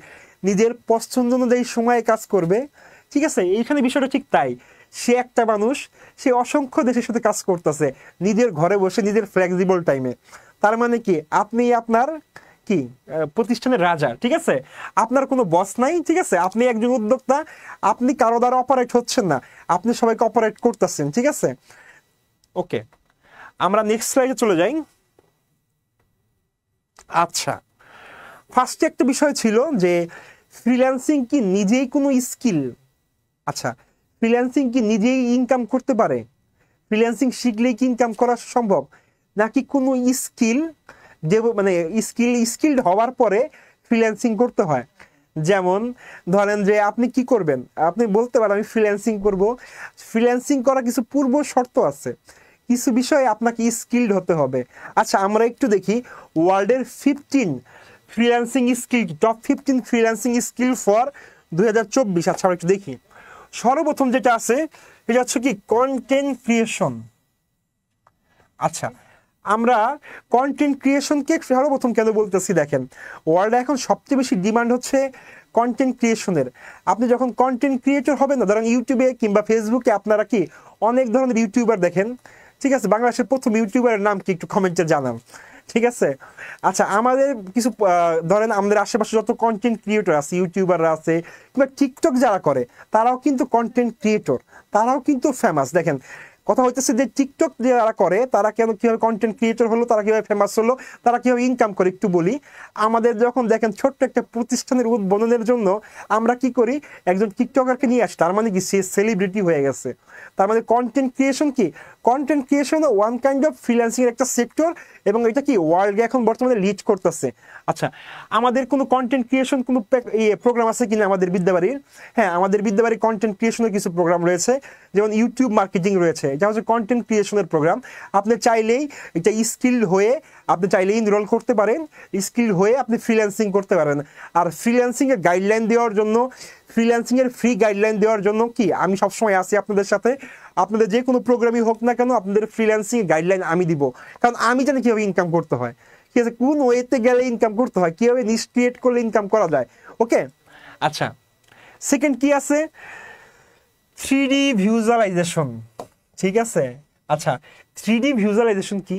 নিজের পছন্দ অনুযায়ী সময়ে কাজ করবে, ঠিক আছে? এইখানে বিষয়টা ঠিক তাই। সে একটা মানুষ, সে অসংখ্য দেশের সাথে কাজ করতেছে নিজের ঘরে বসে, নিজের ফ্লেক্সিবল টাইমে। তার মানে কি আপনি আপনার কি প্রতিষ্ঠানের রাজা, ঠিক আছে? আপনার কোনো বস নাই, ঠিক আছে? আপনি একজন উদ্যোক্তা, আপনি কারো দ্বারা অপারেট হচ্ছেন না, আপনি সবাইকে অপারেট করতেছেন, ঠিক আছে? ওকে, আমরা নেক্সট স্লাইডে চলে যাই। আচ্ছা, ফার্স্টে একটা বিষয় ছিল যে ফ্রিল্যান্সিং কি নিজেই কোনো স্কিল? আচ্ছা, ফ্রিল্যান্সিং কি নিজেই ইনকাম করতে পারে? ফ্রিল্যান্সিং শিখলেই কি ইনকাম করা সম্ভব, নাকি কোনো স্কিল যে মানে স্কিলড হওয়ার পরে ফ্রিল্যান্সিং করতে হয়? যেমন ধরেন যে আপনি কি করবেন, আপনি বলতে পারেন আমি ফ্রিল্যান্সিং করব। ফ্রিল্যান্সিং করা কিছু পূর্ব শর্ত আছে, কিছু বিষয়ে আপনাকে স্কিলড হতে হবে। আচ্ছা আমরা একটু দেখি ওয়ার্ল্ডের 15 freelancing skill, top 15 freelancing skill for 2024। আচ্ছা আমরা একটু দেখি। সর্বপ্রথম যেটা আছে এটা হচ্ছে কি কন্টেন্ট ক্রিয়েশন। আচ্ছা, আমরা কন্টেন্ট ক্রিয়েশনকে সর্বপ্রথম কেন বলতেছি, দেখেন ওয়ার্ল্ডে এখন সবচেয়ে বেশি ডিমান্ড হচ্ছে কন্টেন্ট ক্রিয়েশনের। আপনি যখন কন্টেন্ট ক্রিয়েটর হবেন না, ধরেন ইউটিউবে কিংবা ফেসবুকে আপনারা কি অনেক ধরনের ইউটিউবার দেখেন, ঠিক আছে? বাংলাদেশের প্রথম ইউটিউবারের নাম কি একটু কমেন্টে জানান, ঠিক আছে? আচ্ছা আমাদের কিছু ধরেন আমাদের আশেপাশে যত কন্টেন্ট ক্রিয়েটর আছে, ইউটিউবাররা আছে কিংবা টিকটক যারা করে, তারাও কিন্তু কন্টেন্ট ক্রিয়েটর, তারাও কিন্তু ফেমাস। দেখেন কথা হইতেছে যে টিকটক যারা করে তারা কিভাবে কন্টেন্ট ক্রিয়েটর হলো, তারা কিভাবে ফেমাস হলো, তারা কিভাবে ইনকাম করে একটু বলি। আমাদের যখন দেখেন ছোট্ট একটা প্রতিষ্ঠানের উদ্বোধনের জন্য আমরা কি করি, একজন টিকটকারকে নিয়ে আসি, তার মানে কি সে সেলিব্রিটি হয়ে গেছে। তার মানে কন্টেন্ট ক্রিয়েশন কি, content creation one kind of freelancing এর একটা সেক্টর, এবং এটা কি ওয়ার্ল্ডে এখন বর্তমানে লিড করতেছে। আচ্ছা আমাদের কোনো কন্টেন্ট ক্রিয়েশন কোনো প্রোগ্রাম আছে কিনা আমাদের বিদ্যাবাড়ির? হ্যাঁ, আমাদের বিদ্যাবাড়ির কন্টেন্ট ক্রিয়েশনের কিছু প্রোগ্রাম রয়েছে, যেমন ইউটিউব মার্কেটিং রয়েছে, এটা হচ্ছে কন্টেন্ট ক্রিয়েশনের প্রোগ্রাম। আপনি চাইলেই এটা স্কিল হয়ে আপনি চাইলেই এনরোল করতে পারেন, স্কিল হয়ে আপনি ফ্রিল্যান্সিং করতে পারবেন। আর ফ্রিল্যান্সিং এর গাইডলাইন দেওয়ার জন্য, ফ্রিল্যান্সিং এর ফ্রি গাইডলাইন দেওয়ার জন্য কি আমি সবসময় আছি আপনাদের সাথে। আপনাদের যে কোনো প্রোগ্রামই হোক না কেন আপনাদের ফ্রিল্যান্সিং গাইডলাইন আমি দিব, কারণ আমি জানি কিভাবে ইনকাম করতে হয়, ঠিক আছে, কোন ওয়েতে গেলে ইনকাম করতে হয়, কিভাবে নিশ ক্রিয়েট করলে ইনকাম করা যায়। ওকে, আচ্ছা সেকেন্ড কি আছে, 3D ভিজুয়ালাইজেশন, ঠিক আছে। আচ্ছা 3D ভিজুয়ালাইজেশন কি,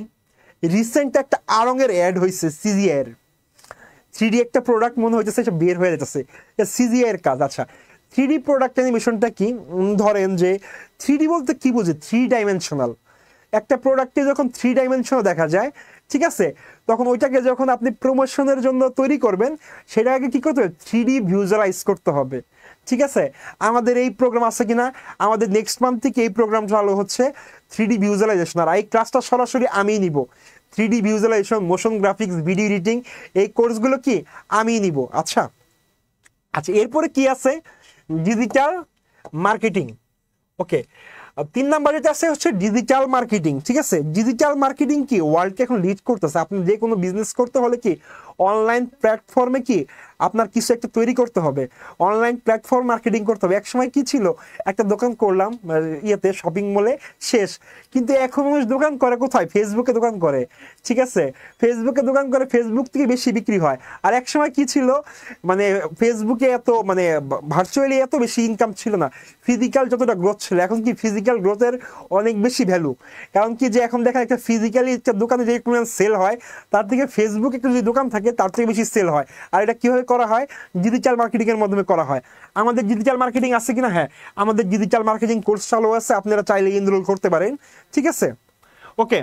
রিসেন্ট একটা আড়ঙের অ্যাড হয়েছে সিজিআই এর, 3D একটা প্রোডাক্ট মনে হইতেছে এটা বের হয়ে যাচ্ছে, সিজিআই এর কাজ। আচ্ছা 3D প্রোডাক্ট অ্যানিমেশনটা কি, ধরেন যে 3D বলতে কি বুঝে, 3 ডাইমেনশনাল একটা প্রোডাক্টে যখন 3 ডাইমেনশনাল দেখা যায়, ঠিক আছে, তখন ওইটাকে যখন আপনি প্রমোশনের জন্য তৈরি করবেন সেটা আগে কি করতে হবে, 3D ভিজুয়ালাইজ করতে হবে, ঠিক আছে। আমাদের এই প্রোগ্রাম আছে কিনা, আমাদের নেক্সট মান্থ থেকে এই প্রোগ্রাম চালু হচ্ছে 3D ভিজুয়ালাইজেশন, আর এই ক্লাসটা সরাসরি আমিই নিব। 3D visualisation, motion graphics, video editing, এই কোর্সগুলো কি আমিই নিব। আচ্ছা আচ্ছা এরপরে কি আছে, ডিজিটাল মার্কেটিং। ওকে, 3 নাম্বার যেটা আছে হচ্ছে ডিজিটাল মার্কেটিং, ঠিক আছে। ডিজিটাল মার্কেটিং কি ওয়ার্ল্ডকে এখন লিড করতেছে, আপনি যে কোনো বিজনেস করতে হলে কি অনলাইন প্ল্যাটফর্মে কি আপনার কিছু একটা তৈরি করতে হবে, অনলাইন প্ল্যাটফর্ম মার্কেটিং করতে হবে। একসময় কি ছিল, একটা দোকান করলাম ইয়েতে শপিং মলে শেষ, কিন্তু এখন মানুষ দোকান করে কোথায়, ফেসবুকে দোকান করে, ঠিক আছে, ফেসবুকে দোকান করে, ফেসবুক থেকে বেশি বিক্রি হয়। আর একসময় কি ছিল, মানে ফেসবুকে এত মানে ভার্চুয়ালি এত বেশি ইনকাম ছিল না, ফিজিক্যাল যতটা গ্রোথ ছিল, এখন কি ফিজিক্যাল গ্রোথের অনেক বেশি ভ্যালু, কারণ কি যে এখন দেখেন একটা ফিজিক্যালি একটা দোকানে যে পরিমাণ সেল হয় তার থেকে ফেসবুকে একটা যদি দোকান থাকে তার থেকে বেশি সেল হয়। আর এটা কিভাবে করা হয়, ডিজিটাল মার্কেটিং এর মাধ্যমে করা হয়। আমাদের ডিজিটাল মার্কেটিং আছে কিনা, হ্যাঁ আমাদের ডিজিটাল মার্কেটিং কোর্স চালু আছে, আপনারা চাইলে এনরোল করতে পারেন, ঠিক আছে। ওকে,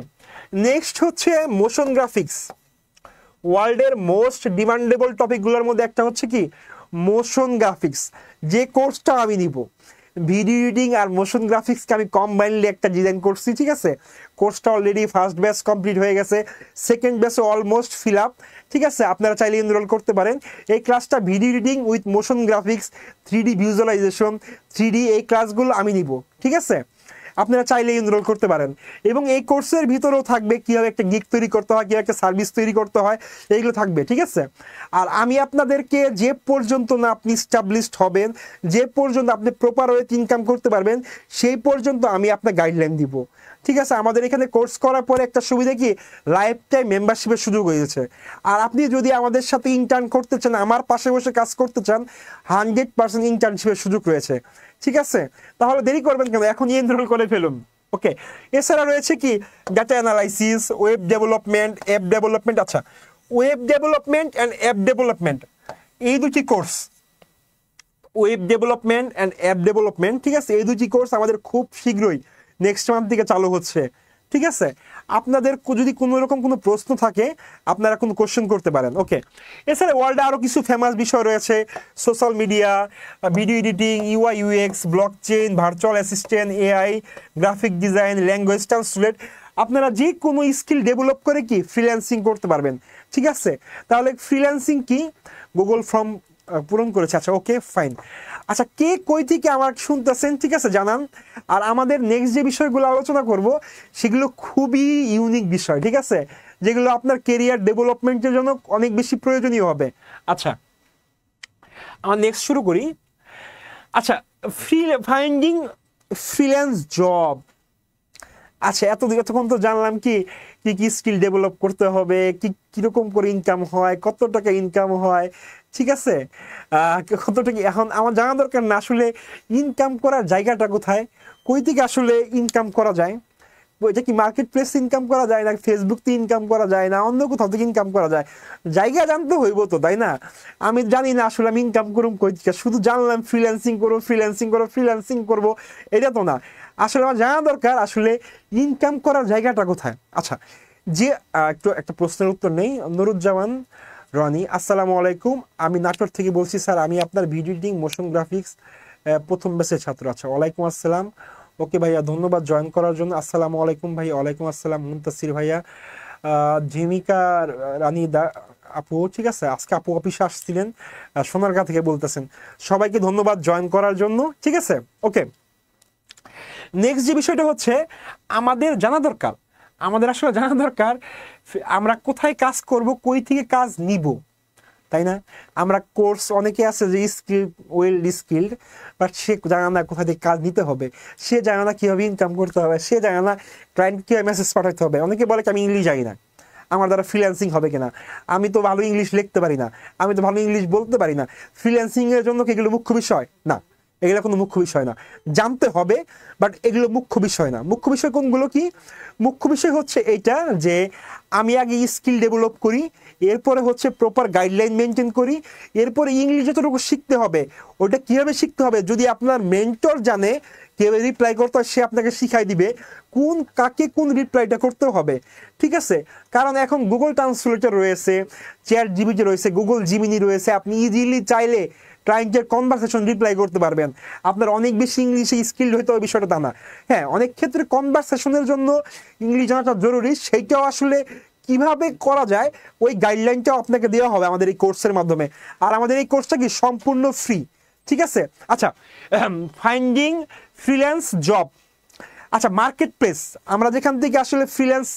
নেক্সট হচ্ছে মোশন গ্রাফিক্স। ওয়ার্ল্ডের মোস্ট ডিমান্ডেবল টপিকগুলোর মধ্যে একটা হচ্ছে কি মোশন গ্রাফিক্স, যে কোর্সটা আমি নিব। ভিডিও এডিটিং আর মোশন গ্রাফিক্সকে আমি কম্বাইনলি একটা ডিজাইন করছি, ঠিক আছে। কোর্সটা অলরেডি ফার্স্ট ব্যাচ কমপ্লিট হয়ে গেছে, সেকেন্ড ব্যাচে অলমোস্ট ফিল আপ, ঠিক আছে, আপনারা চাইলে এনরোল করতে পারেন। এই ক্লাসটা video editing with motion graphics, 3D visualisation, 3D এই ক্লাসগুলো আমি নিব, ঠিক আছে, আপনারা চাইলে এনরোল করতে পারেন। এবং এই কোর্সের ভিতরেও থাকবে কীভাবে একটা গিগ তৈরি করতে হয়, কীভাবে একটা সার্ভিস তৈরি করতে হয়, এইগুলো থাকবে, ঠিক আছে। আর আমি আপনাদেরকে যে পর্যন্ত না আপনি স্টাবলিশড হবেন, যে পর্যন্ত আপনি প্রপার ওয়েতে ইনকাম করতে পারবেন, সেই পর্যন্ত আমি আপনার গাইডলাইন দিব, ঠিক আছে। আমাদের এখানে কোর্স করার পরে একটা সুবিধা কি, লাইফ টাইম মেম্বারশিপের সুযোগ হয়েছে। আর আপনি যদি আমাদের সাথে ইন্টার্ন করতে চান, আমার পাশে বসে কাজ করতে চান, 100% ইন্টার্নশিপের সুযোগ রয়েছে, ঠিক আছে। তাহলে দেরি করবেন কেন, এখনই এনরোল করে ফেলুন। ওকে, এছাড়া রয়েছে কি data analysis, web development, app development. আচ্ছা web development and app development, এই দুটি course, web development and app development, ঠিক আছে, এই দুটি কোর্স আমাদের খুব শীঘ্রই নেক্সট মান্থ থেকে চালু হচ্ছে, ঠিক আছে। আপনাদের যদি কোনো রকম কোনো প্রশ্ন থাকে আপনারা কোনো কোশ্চেন করতে পারেন। ওকে, এছাড়া ওয়ার্ল্ডে আরও কিছু ফেমাস বিষয় রয়েছে, social media, video editing, UI UX, blockchain, virtual assistant, AI, graphic design, language translate. আপনারা যে কোনো স্কিল ডেভেলপ করে কি ফ্রিল্যান্সিং করতে পারবেন, ঠিক আছে। তাহলে ফ্রিল্যান্সিং কি, গুগল ফর্ম পূরণ করেছে। আচ্ছা ওকে ফাইন। আচ্ছা কে কই থেকে আমার শুনতেছেন, ঠিক আছে জানান। আর আমাদের নেক্সট যে বিষয়গুলো আলোচনা করব সেগুলো খুবই ইউনিক বিষয়, ঠিক আছে, যেগুলো আপনার কেরিয়ার ডেভেলপমেন্টের জন্য অনেক বেশি প্রয়োজনীয় হবে। আচ্ছা আমরা নেক্সট শুরু করি। আচ্ছা ফাইন্ডিং ফ্রিল্যান্স জব। আচ্ছা এতক্ষণ তো জানলাম কি কি কি স্কিল ডেভেলপ করতে হবে, কিরকম করে ইনকাম হয়, কত টাকা ইনকাম হয়, ঠিক আছে, কত টাকা। এখন আমার জানা দরকার না আসলে ইনকাম করার জায়গাটা কোথায়, কই থেকে আসলে ইনকাম করা যায়, এটা কি মার্কেট প্লেস ইনকাম করা যায়, না ফেসবুক থেকে ইনকাম করা যায়, না অন্য কোথাও থেকে ইনকাম করা যায়, জায়গা জানতে হইব তো, তাই না। আমি জানি না আসলে আমি ইনকাম করুম কই থেকে, শুধু জানলাম ফ্রিল্যান্সিং করবো ফ্রিল্যান্সিং করবো ফ্রিল্যান্সিং করবো, এটা তো না। আসলে আমার জানা দরকার আসলে ইনকাম করার জায়গাটা কোথায়। আচ্ছা যে একটা প্রশ্নের উত্তর নেই। নুরুজ্জামান রনি, আসসালামু আলাইকুম, আমি নাটোর থেকে বলছি স্যার, আমি আপনার ভিডিও এডিটিং মোশন গ্রাফিক্স প্রথম ব্যাচের ছাত্র। আচ্ছা ওয়ালাইকুম আসসালাম, ওকে ভাইয়া ধন্যবাদ জয়েন করার জন্য। আসসালামু আলাইকুম ভাই। ওয়ালাইকুম আসসালাম মুনতাসির ভাইয়া, ঝিমিকা রানী আপু, ঠিক আছে, আজকে আপু অফিসে আসছিলেন সোনারগাঁ থেকে বলতেছেন। সবাইকে ধন্যবাদ জয়েন করার জন্য, ঠিক আছে। ওকে, নেক্সট যে বিষয়টা হচ্ছে আমাদের জানা দরকার, আমাদের আসলে জানা দরকার আমরা কোথায় কাজ করব, কই থেকে কাজ নিব, তাই না? আমরা কোর্স অনেকে আছে যে স্কিল ওয়েল স্কিল্ড, বাট সে জানে না কোথা থেকে কাজ নিতে হবে, সে জানে না কীভাবে ইনকাম করতে হবে, সে জানে না ক্লায়েন্ট কীভাবে মেসেজ পাঠাতে হবে। অনেকে বলে কি আমি ইংলিশ জানি না, আমার দ্বারা ফ্রিল্যান্সিং হবে কিনা, আমি তো ভালো ইংলিশ লিখতে পারি না, আমি তো ভালো ইংলিশ বলতে পারি না। ফ্রিল্যান্সিংয়ের জন্য কি এগুলো মুখ্য বিষয়? না, এগুলো কোনো মুখ্য বিষয় না। জানতে হবে, বাট এগুলো মুখ্য বিষয় না। মুখ্য বিষয় কোনগুলো? কি মুখ্য বিষয় হচ্ছে এইটা যে আমি আগে স্কিল ডেভেলপ করি, এরপরে হচ্ছে প্রপার গাইডলাইন মেনটেন করি, এরপরে ইংলিশ যতটুকু শিখতে হবে ওটা কীভাবে শিখতে হবে যদি আপনার মেন্টর জানে কীভাবে রিপ্লাই করতে হয়, সে আপনাকে শিখাই দিবে কোন কাকে কোন রিপ্লাইটা করতে হবে। ঠিক আছে? কারণ এখন গুগল ট্রান্সলেটর রয়েছে, চ্যাট জিপিটি রয়েছে, গুগল জিমিনি রয়েছে, আপনি ইজিলি চাইলে ক্লায়েন্টের কনভারসেশন রিপ্লাই করতে পারবেন। আপনার অনেক বেশি ইংলিশে স্কিল্ড হইতে হবে বিষয়টা তা না। হ্যাঁ, অনেক ক্ষেত্রে কনভারসেশনের জন্য ইংলিশ জানাটা জরুরি, সেইটাও আসলে কিভাবে করা যায় ওই গাইডলাইনটাও আপনাকে দেওয়া হবে আমাদের এই কোর্সের মাধ্যমে। আর আমাদের এই কোর্সটা কি সম্পূর্ণ ফ্রি। ঠিক আছে? আচ্ছা, ফাইন্ডিং ফ্রিল্যান্স জব। আচ্ছা, মার্কেট প্লেস, আমরা যেখান থেকে আসলে ফ্রিল্যান্স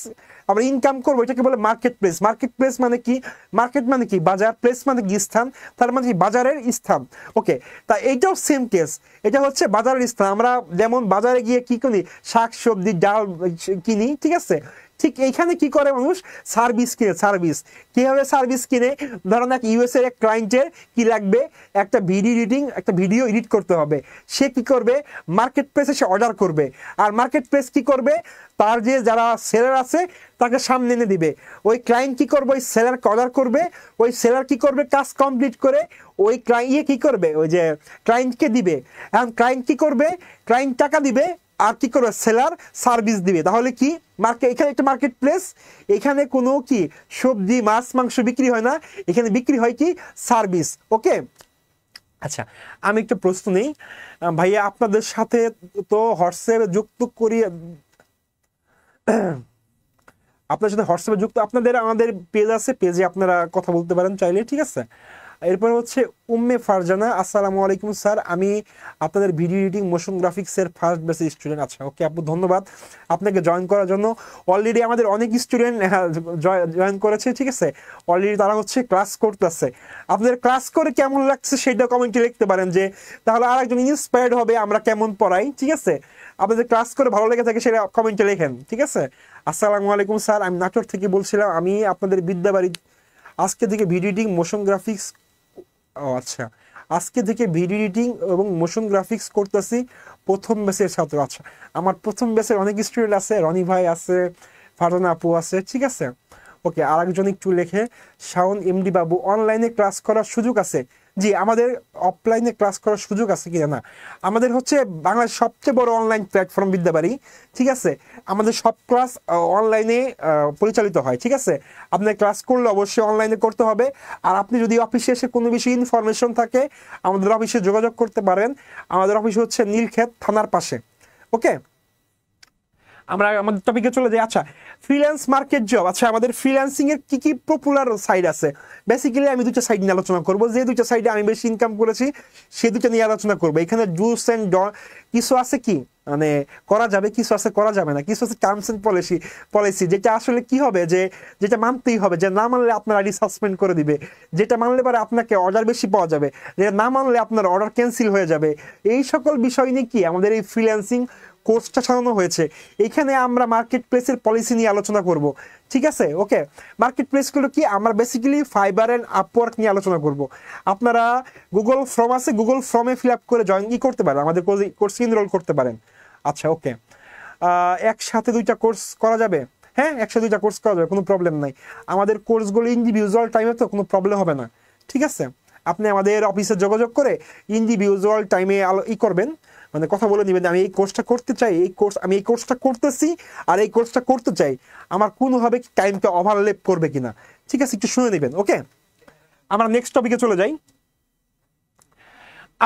আমরা ইনকাম করবো এটাকে বলে মার্কেট প্লেস। মার্কেট প্লেস মানে কি? মার্কেট মানে কি? বাজার। প্লেস মানে কি? স্থান। তার মানে কি? বাজারের স্থান। ওকে, তা এইটাও সেম কেস, এটা হচ্ছে বাজারের স্থান। আমরা যেমন বাজারে গিয়ে কি করি, শাক সবজি ডাল কিনি, ঠিক আছে? ঠিক এইখানে কি করে মানুষ? সার্ভিস কিনে। সার্ভিস কিভাবে সার্ভিস কিনে? ধরেন এক ইউএসএর এক ক্লায়েন্টের কি লাগবে, একটা ভিডিও এডিট করতে হবে, সে কি করবে? মার্কেট প্লেসে সে অর্ডার করবে। আর মার্কেট প্লেস কি করবে? তার যে যারা সেলার আছে তাকে সামনে এনে দিবে। ওই ক্লায়েন্ট কি করবে? ওই সেলারকে অর্ডার করবে, ওই সেলার কি করবে? কাজ কমপ্লিট করে ওই ক্লায়েন্ট কি করবে? ওই যে ক্লায়েন্টকে দিবে। এখন ক্লায়েন্ট কি করবে? ক্লায়েন্ট টাকা দিবে, আর কি করবে? সেলার সার্ভিস দিবে। তাহলে কি মার্কেট, এখানে একটা মার্কেট প্লেস, এখানে কোনো কি সবজি মাছ মাংস বিক্রি হয় না, এখানে বিক্রি হয় কি? সার্ভিস। ওকে, আচ্ছা আমি একটা প্রশ্ন নেই ভাইয়া, আপনাদের সাথে তো হোয়াটসঅ্যাপে যুক্ত করি, আপনার সাথে হোয়াটসঅ্যাপে যুক্ত, আপনাদের আমাদের পেজ আছে, পেজে আপনারা কথা বলতে পারেন চাইলে। ঠিক আছে? এরপর হচ্ছে উম্মে ফারজানা, আসসালামু আলাইকুম স্যার, আমি আপনাদের ভিডিও এডিটিং মোশন গ্রাফিক্সের ফার্স্ট ব্যাচের স্টুডেন্ট। আচ্ছা, ওকে আপু, ধন্যবাদ আপনাকে জয়েন করার জন্য। অলরেডি আমাদের অনেক স্টুডেন্ট জয়েন করেছে। ঠিক আছে? অলরেডি তারা হচ্ছে ক্লাস করতেছে। আপনাদের ক্লাস করে কেমন লাগছে সেটা কমেন্টে লিখতে পারেন, যে তাহলে আরেকজন ইন্সপায়ার্ড হবে আমরা কেমন পড়াই। ঠিক আছে? আপনাদের ক্লাস করে ভালো লেগে থাকে সেটা কমেন্টে লেখেন। ঠিক আছে? আসসালামু আলাইকুম স্যার, আমি নাটোর থেকে বলছিলাম, আমি আপনাদের বিদ্যাবাড়ি আজকে থেকে ভিডিও এডিটিং মোশন গ্রাফিক্স, ও আচ্ছা, আজকে থেকে ভিডিও এডিটিং এবং মোশন গ্রাফিক্স করতেছি, প্রথম ব্যাচের ছাত্র। আচ্ছা, আমার প্রথম ব্যাচের অনেক স্টুডেন্ট আছে, রনি ভাই আছে, ফারজানা আপু আছে। ঠিক আছে? ওকে, আরেকজন একটু লেখে, শাওন এমডি বাবু, অনলাইনে ক্লাস করার সুযোগ আছে? জি, আমাদের অফলাইনে ক্লাস করার সুযোগ আছে কিনা না, আমাদের হচ্ছে বাংলাদেশের সবচেয়ে বড় অনলাইন প্ল্যাটফর্ম বিদ্যাবাড়ি। ঠিক আছে? আমাদের সব ক্লাস অনলাইনে পরিচালিত হয়। ঠিক আছে? আপনার ক্লাস করলে অবশ্যই অনলাইনে করতে হবে। আর আপনি যদি অফিসে এসে কোনো বিষয়ে ইনফরমেশন থাকে আমাদের অফিসে যোগাযোগ করতে পারেন। আমাদের অফিস হচ্ছে নীলক্ষেত থানার পাশে। ওকে, আমরা আমাদের টপিকে চলে যাই। আচ্ছা, ফ্রিল্যান্স মার্কেট জব। আচ্ছা, আমাদের ফ্রিল্যান্সিং এর কি কি পপুলার সাইট আছে? বেসিক্যালি আমি দুটো সাইট নিয়ে আলোচনা করব, যে দুটো সাইডে আমি বেশি ইনকাম করেছি সেই দুটো নিয়ে আলোচনা করব। এখানে ডুস এন্ড কিছু আছে কি মানে করা যাবে, কিছু আছে করা যাবে না, কিছু আছে টার্মস এন্ড পলিসি, যেটা আসলে কি হবে, যে যেটা মানতেই হবে, যে না মানলে আপনার আইডি সাসপেন্ড করে দিবে, যেটা মানলে পরে আপনাকে অর্ডার বেশি পাওয়া যাবে, যেটা না মানলে আপনার অর্ডার ক্যান্সেল হয়ে যাবে। এই সকল বিষয় নিয়ে কি আমাদের এই ফ্রিল্যান্সিং কোর্সটা সাজানো হয়েছে। এখানে আমরা মার্কেট প্লেসের পলিসি নিয়ে আলোচনা করব। ঠিক আছে? ওকে, মার্কেট প্লেসগুলো কি, আমরা বেসিক্যালি ফাইবার অ্যান্ড আপওয়ার্ক নিয়ে আলোচনা করব। আপনারা গুগল ফর্ম আছে, গুগল ফর্মে ফিল আপ করে জয়েন করতে পারেন, আমাদের কোর্সে এনরোল করতে পারেন। আচ্ছা, ওকে, একসাথে দুইটা কোর্স করা যাবে? হ্যাঁ, একসাথে দুইটা কোর্স করা যাবে, কোনো প্রবলেম নাই। আমাদের কোর্সগুলো ইন্ডিভিজুয়াল টাইমে তো কোনো প্রবলেম হবে না। ঠিক আছে? আপনি আমাদের অফিসে যোগাযোগ করে ইন্ডিভিজুয়াল টাইমে করবেন, মানে কথা বলে নেবেন, আমি এই কোর্সটা করতে চাই, আমি এই কোর্সটা করতেছি আর এই কোর্সটা করতে চাই, আমার কোনোভাবে টাইমটা ওভারল্যাপ করবে কিনা। ঠিক আছে? একটু শুনে নেবেন। ওকে, আমরা নেক্সট টপিকে চলে যাই।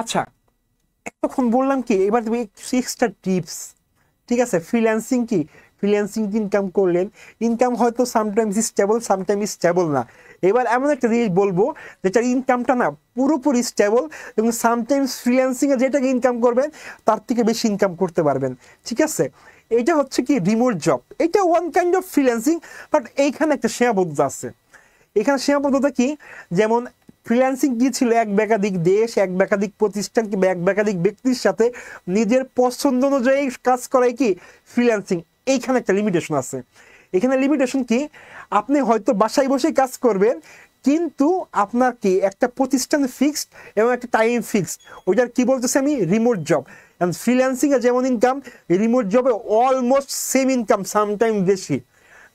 আচ্ছা, এতক্ষণ বললাম কি, এবার তুমি এক্সট্রা টিপস। ঠিক আছে? ফ্রিল্যান্সিং কি, ফ্রিল্যান্সিং ইনকাম করলেন, ইনকাম হয়তো সামটাইমস স্টেবল, সামটাইমস স্টেবল না। এবার এমন একটা জিনিস বলবো যেটার ইনকামটা না পুরোপুরি স্টেবল, এবং সামটাইমস ফ্রিল্যান্সিংয়ে যেটাকে ইনকাম করবেন তার থেকে বেশি ইনকাম করতে পারবেন। ঠিক আছে? এটা হচ্ছে কি রিমোট জব, এটা one kind of freelancing, but এইখানে একটা সীমাবদ্ধতা আছে। এখানে সীমাবদ্ধতা কি, যেমন ফ্রিল্যান্সিং কি ছিল? এক বা একাধিক দেশ, এক বা একাধিক প্রতিষ্ঠান কিংবা এক বা একাধিক ব্যক্তির সাথে নিজের পছন্দ অনুযায়ী কাজ করাই কি ফ্রিল্যান্সিং। এইখানে একটা লিমিটেশন আছে। এখানে লিমিটেশন কি, আপনি হয়তো বাসায় বসেই কাজ করবেন, কিন্তু আপনার কি একটা প্রতিষ্ঠান ফিক্সড এবং একটা টাইম ফিক্সড। ওইটার কি বলতেছে আমি, রিমোট জব। ফ্রিল্যান্সিং এ যেমন ইনকাম, রিমোট জবে অলমোস্ট সেম ইনকাম, সামটাইম বেশি।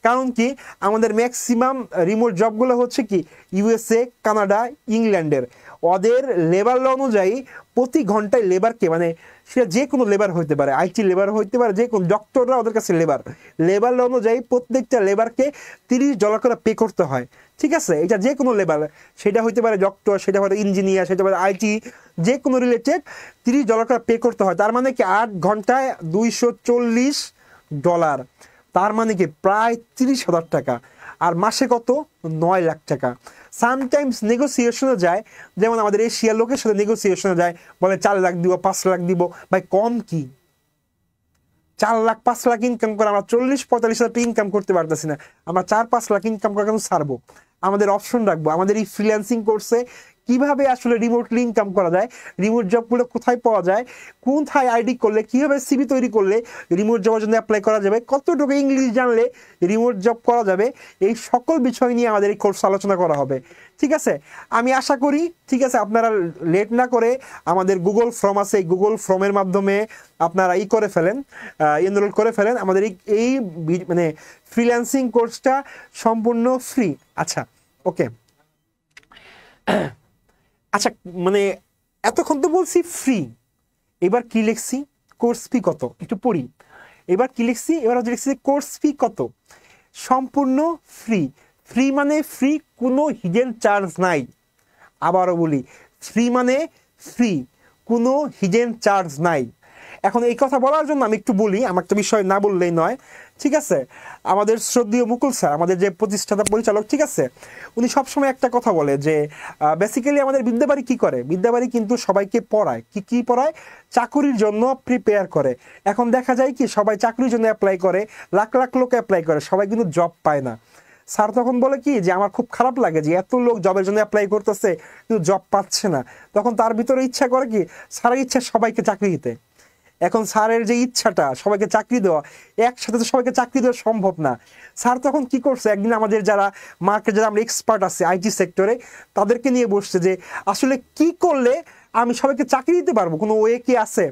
কারণ কি, আমাদের ম্যাক্সিমাম রিমোট জবগুলো হচ্ছে কি ইউএসএ, কানাডা, ইংল্যান্ডের। ওদের লেবার ল অনুযায়ী প্রতি ঘন্টায় লেবারকে, মানে সেটা যে কোনো লেবার হইতে পারে, আইটি লেবার হইতে পারে, যে কোনো ডক্টররা ওদের কাছে লেবার ল অনুযায়ী প্রত্যেকটা লেবারকে $30 করে পে করতে হয়। ঠিক আছে, এটা যে কোনো লেবার, সেটা হইতে পারে ডক্টর, সেটা হয়তো ইঞ্জিনিয়ার, সেটা পারে আইটি, যে কোনো রিলেটেড $30 করে পে করতে হয়। তার মানে কি 8 ঘন্টায় $240, তার মানে কি প্রায় 30,000 টাকা। আর মাসে কত, 9 লাখ টাকা। সামটাইমস নেগোসিয়েশনে যায়, যেমন আমাদের এশিয়ার লোকের সাথে নেগোসিয়েশনে যায়, বলে 4 লাখ দিব, 5 লাখ দিব। ভাই কম কি, 4 লাখ 5 লাখ ইনকাম করে আমরা 40-45 হাজার ইনকাম করতে পারতেছি না, আমরা 4-5 লাখ ইনকাম করে কেন ছাড়বো? আমাদের অপশন রাখবো। আমাদের এই ফ্রিল্যান্সিং কোর্সে কিভাবে আসলে রিমোটলি ইনকাম করা যায়, রিমোট জবগুলো কোথায় পাওয়া যায়, কোথায় আইডি করলে, কিভাবে সিভি তৈরি করলে রিমোট জবের জন্য অ্যাপ্লাই করা যাবে, কতটুকু ইংলিশ জানলে রিমোট জব করা যাবে, এই সকল বিষয় নিয়ে আমাদের এই কোর্স আলোচনা করা হবে। ঠিক আছে, আমি আশা করি ঠিক আছে আপনারা লেট না করে আমাদের গুগল ফর্ম আছে, এই গুগল ফর্মের মাধ্যমে আপনারা করে ফেলেন, এনরোল করে ফেলেন। আমাদের এই মানে ফ্রিল্যান্সিং কোর্সটা সম্পূর্ণ ফ্রি। আচ্ছা, ওকে। আচ্ছা, মানে এতক্ষণ তো বলছি ফ্রি, এবার কি লিখছি, কোর্স ফি কত, একটু পড়ি। এবার কি লিখছি, এবার হচ্ছে লিখছি কোর্স ফি কত, সম্পূর্ণ ফ্রি। ফ্রি মানে ফ্রি, কোনো হিডেন চার্জ নাই। আবারও বলি, ফ্রি মানে ফ্রি, কোনো হিডেন চার্জ নাই। এখন এই কথা বলার জন্য আমি একটু বলি, আমার একটা বিষয় না বললেই নয়। ঠিক আছে, আমাদের শ্রদ্ধেয় মুকুল স্যার, আমাদের যে প্রতিষ্ঠাতা পরিচালক, ঠিক আছে, উনি সবসময় একটা কথা বলে যে বেসিক্যালি আমাদের বিদ্যাবাড়ি কি করে, বিদ্যাবাড়ি কিন্তু সবাইকে পড়ায়, কি পড়ায়, চাকরির জন্য প্রিপেয়ার করে। এখন দেখা যায় কি, সবাই চাকরির জন্য অ্যাপ্লাই করে, লাখ লাখ লোক অ্যাপ্লাই করে, সবাই কিন্তু জব পায় না। স্যার তখন বলে কি, যে আমার খুব খারাপ লাগে যে এত লোক জবের জন্য অ্যাপ্লাই করতেছে কিন্তু জব পাচ্ছে না। তখন তার ভিতরে ইচ্ছা করে কি, স্যারের ইচ্ছা সবাইকে চাকরি দিতে। এখন স্যারের যে ইচ্ছাটা সবাইকে চাকরি দেওয়া, একসাথে তো সবাইকে চাকরি দেওয়া সম্ভব না। স্যার তখন কি করছে, একদিন আমাদের যারা মার্কেটে, যারা আমরা এক্সপার্ট আছে আইটি সেক্টরে, তাদেরকে নিয়ে বসছে যে আসলে কি করলে আমি সবাইকে চাকরি দিতে পারবো, কোনো ওয়ে কি আছে।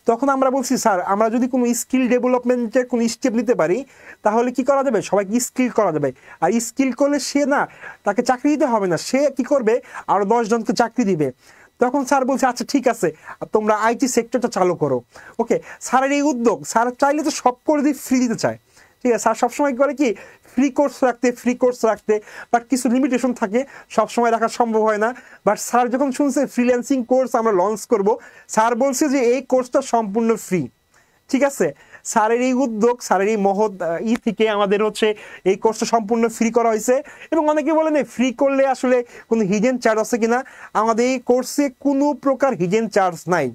তখন আমরা বলছি, স্যার আমরা যদি কোনো স্কিল ডেভেলপমেন্টের কোনো স্টেপ নিতে পারি, তাহলে কি করা যাবে, সবাইকে স্কিল করা যাবে। আর স্কিল করলে সে না, তাকে চাকরি দিতে হবে না, সে কি করবে, আরো 10 জনকে চাকরি দিবে। তখন স্যার বলছে, আচ্ছা ঠিক আছে, তোমরা আইটি সেক্টরটা চালু করো। ওকে, স্যারের এই উদ্যোগ, স্যার চাইলে তো সব করে দিয়ে ফ্রি দিতে চায়। ঠিক আছে, স্যার সবসময় করে কি, ফ্রি কোর্স রাখতে, বাট কিছু লিমিটেশন থাকে, সবসময় রাখা সম্ভব হয় না। বাট স্যার যখন শুনছে ফ্রিল্যান্সিং কোর্স আমরা লঞ্চ করব, স্যার বলছে যে এই কোর্সটা সম্পূর্ণ ফ্রি। ঠিক আছে, স্যারের এই উদ্যোগ, স্যারের এই মহৎ থেকে আমাদের হচ্ছে এই কোর্সটা সম্পূর্ণ ফ্রি করা হয়েছে। এবং অনেকে বলে না, ফ্রি করলে আসলে কোনো হিডেন চার্জ আছে কিনা, আমাদের এই কোর্সে কোনো প্রকার হিডেন চার্জ নাই।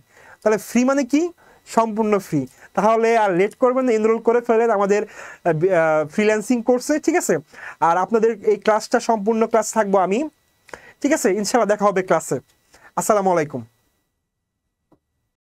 তাহলে ফ্রি মানে কি, সম্পূর্ণ ফ্রি। তাহলে আর লেট করবেন না, এনরোল করে ফেলেন আমাদের ফ্রিল্যান্সিং কোর্সে। ঠিক আছে, আর আপনাদের এই ক্লাসটা সম্পূর্ণ ক্লাস থাকবো আমি। ঠিক আছে, ইনশাআল্লাহ দেখা হবে ক্লাসে। আসসালামু আলাইকুম।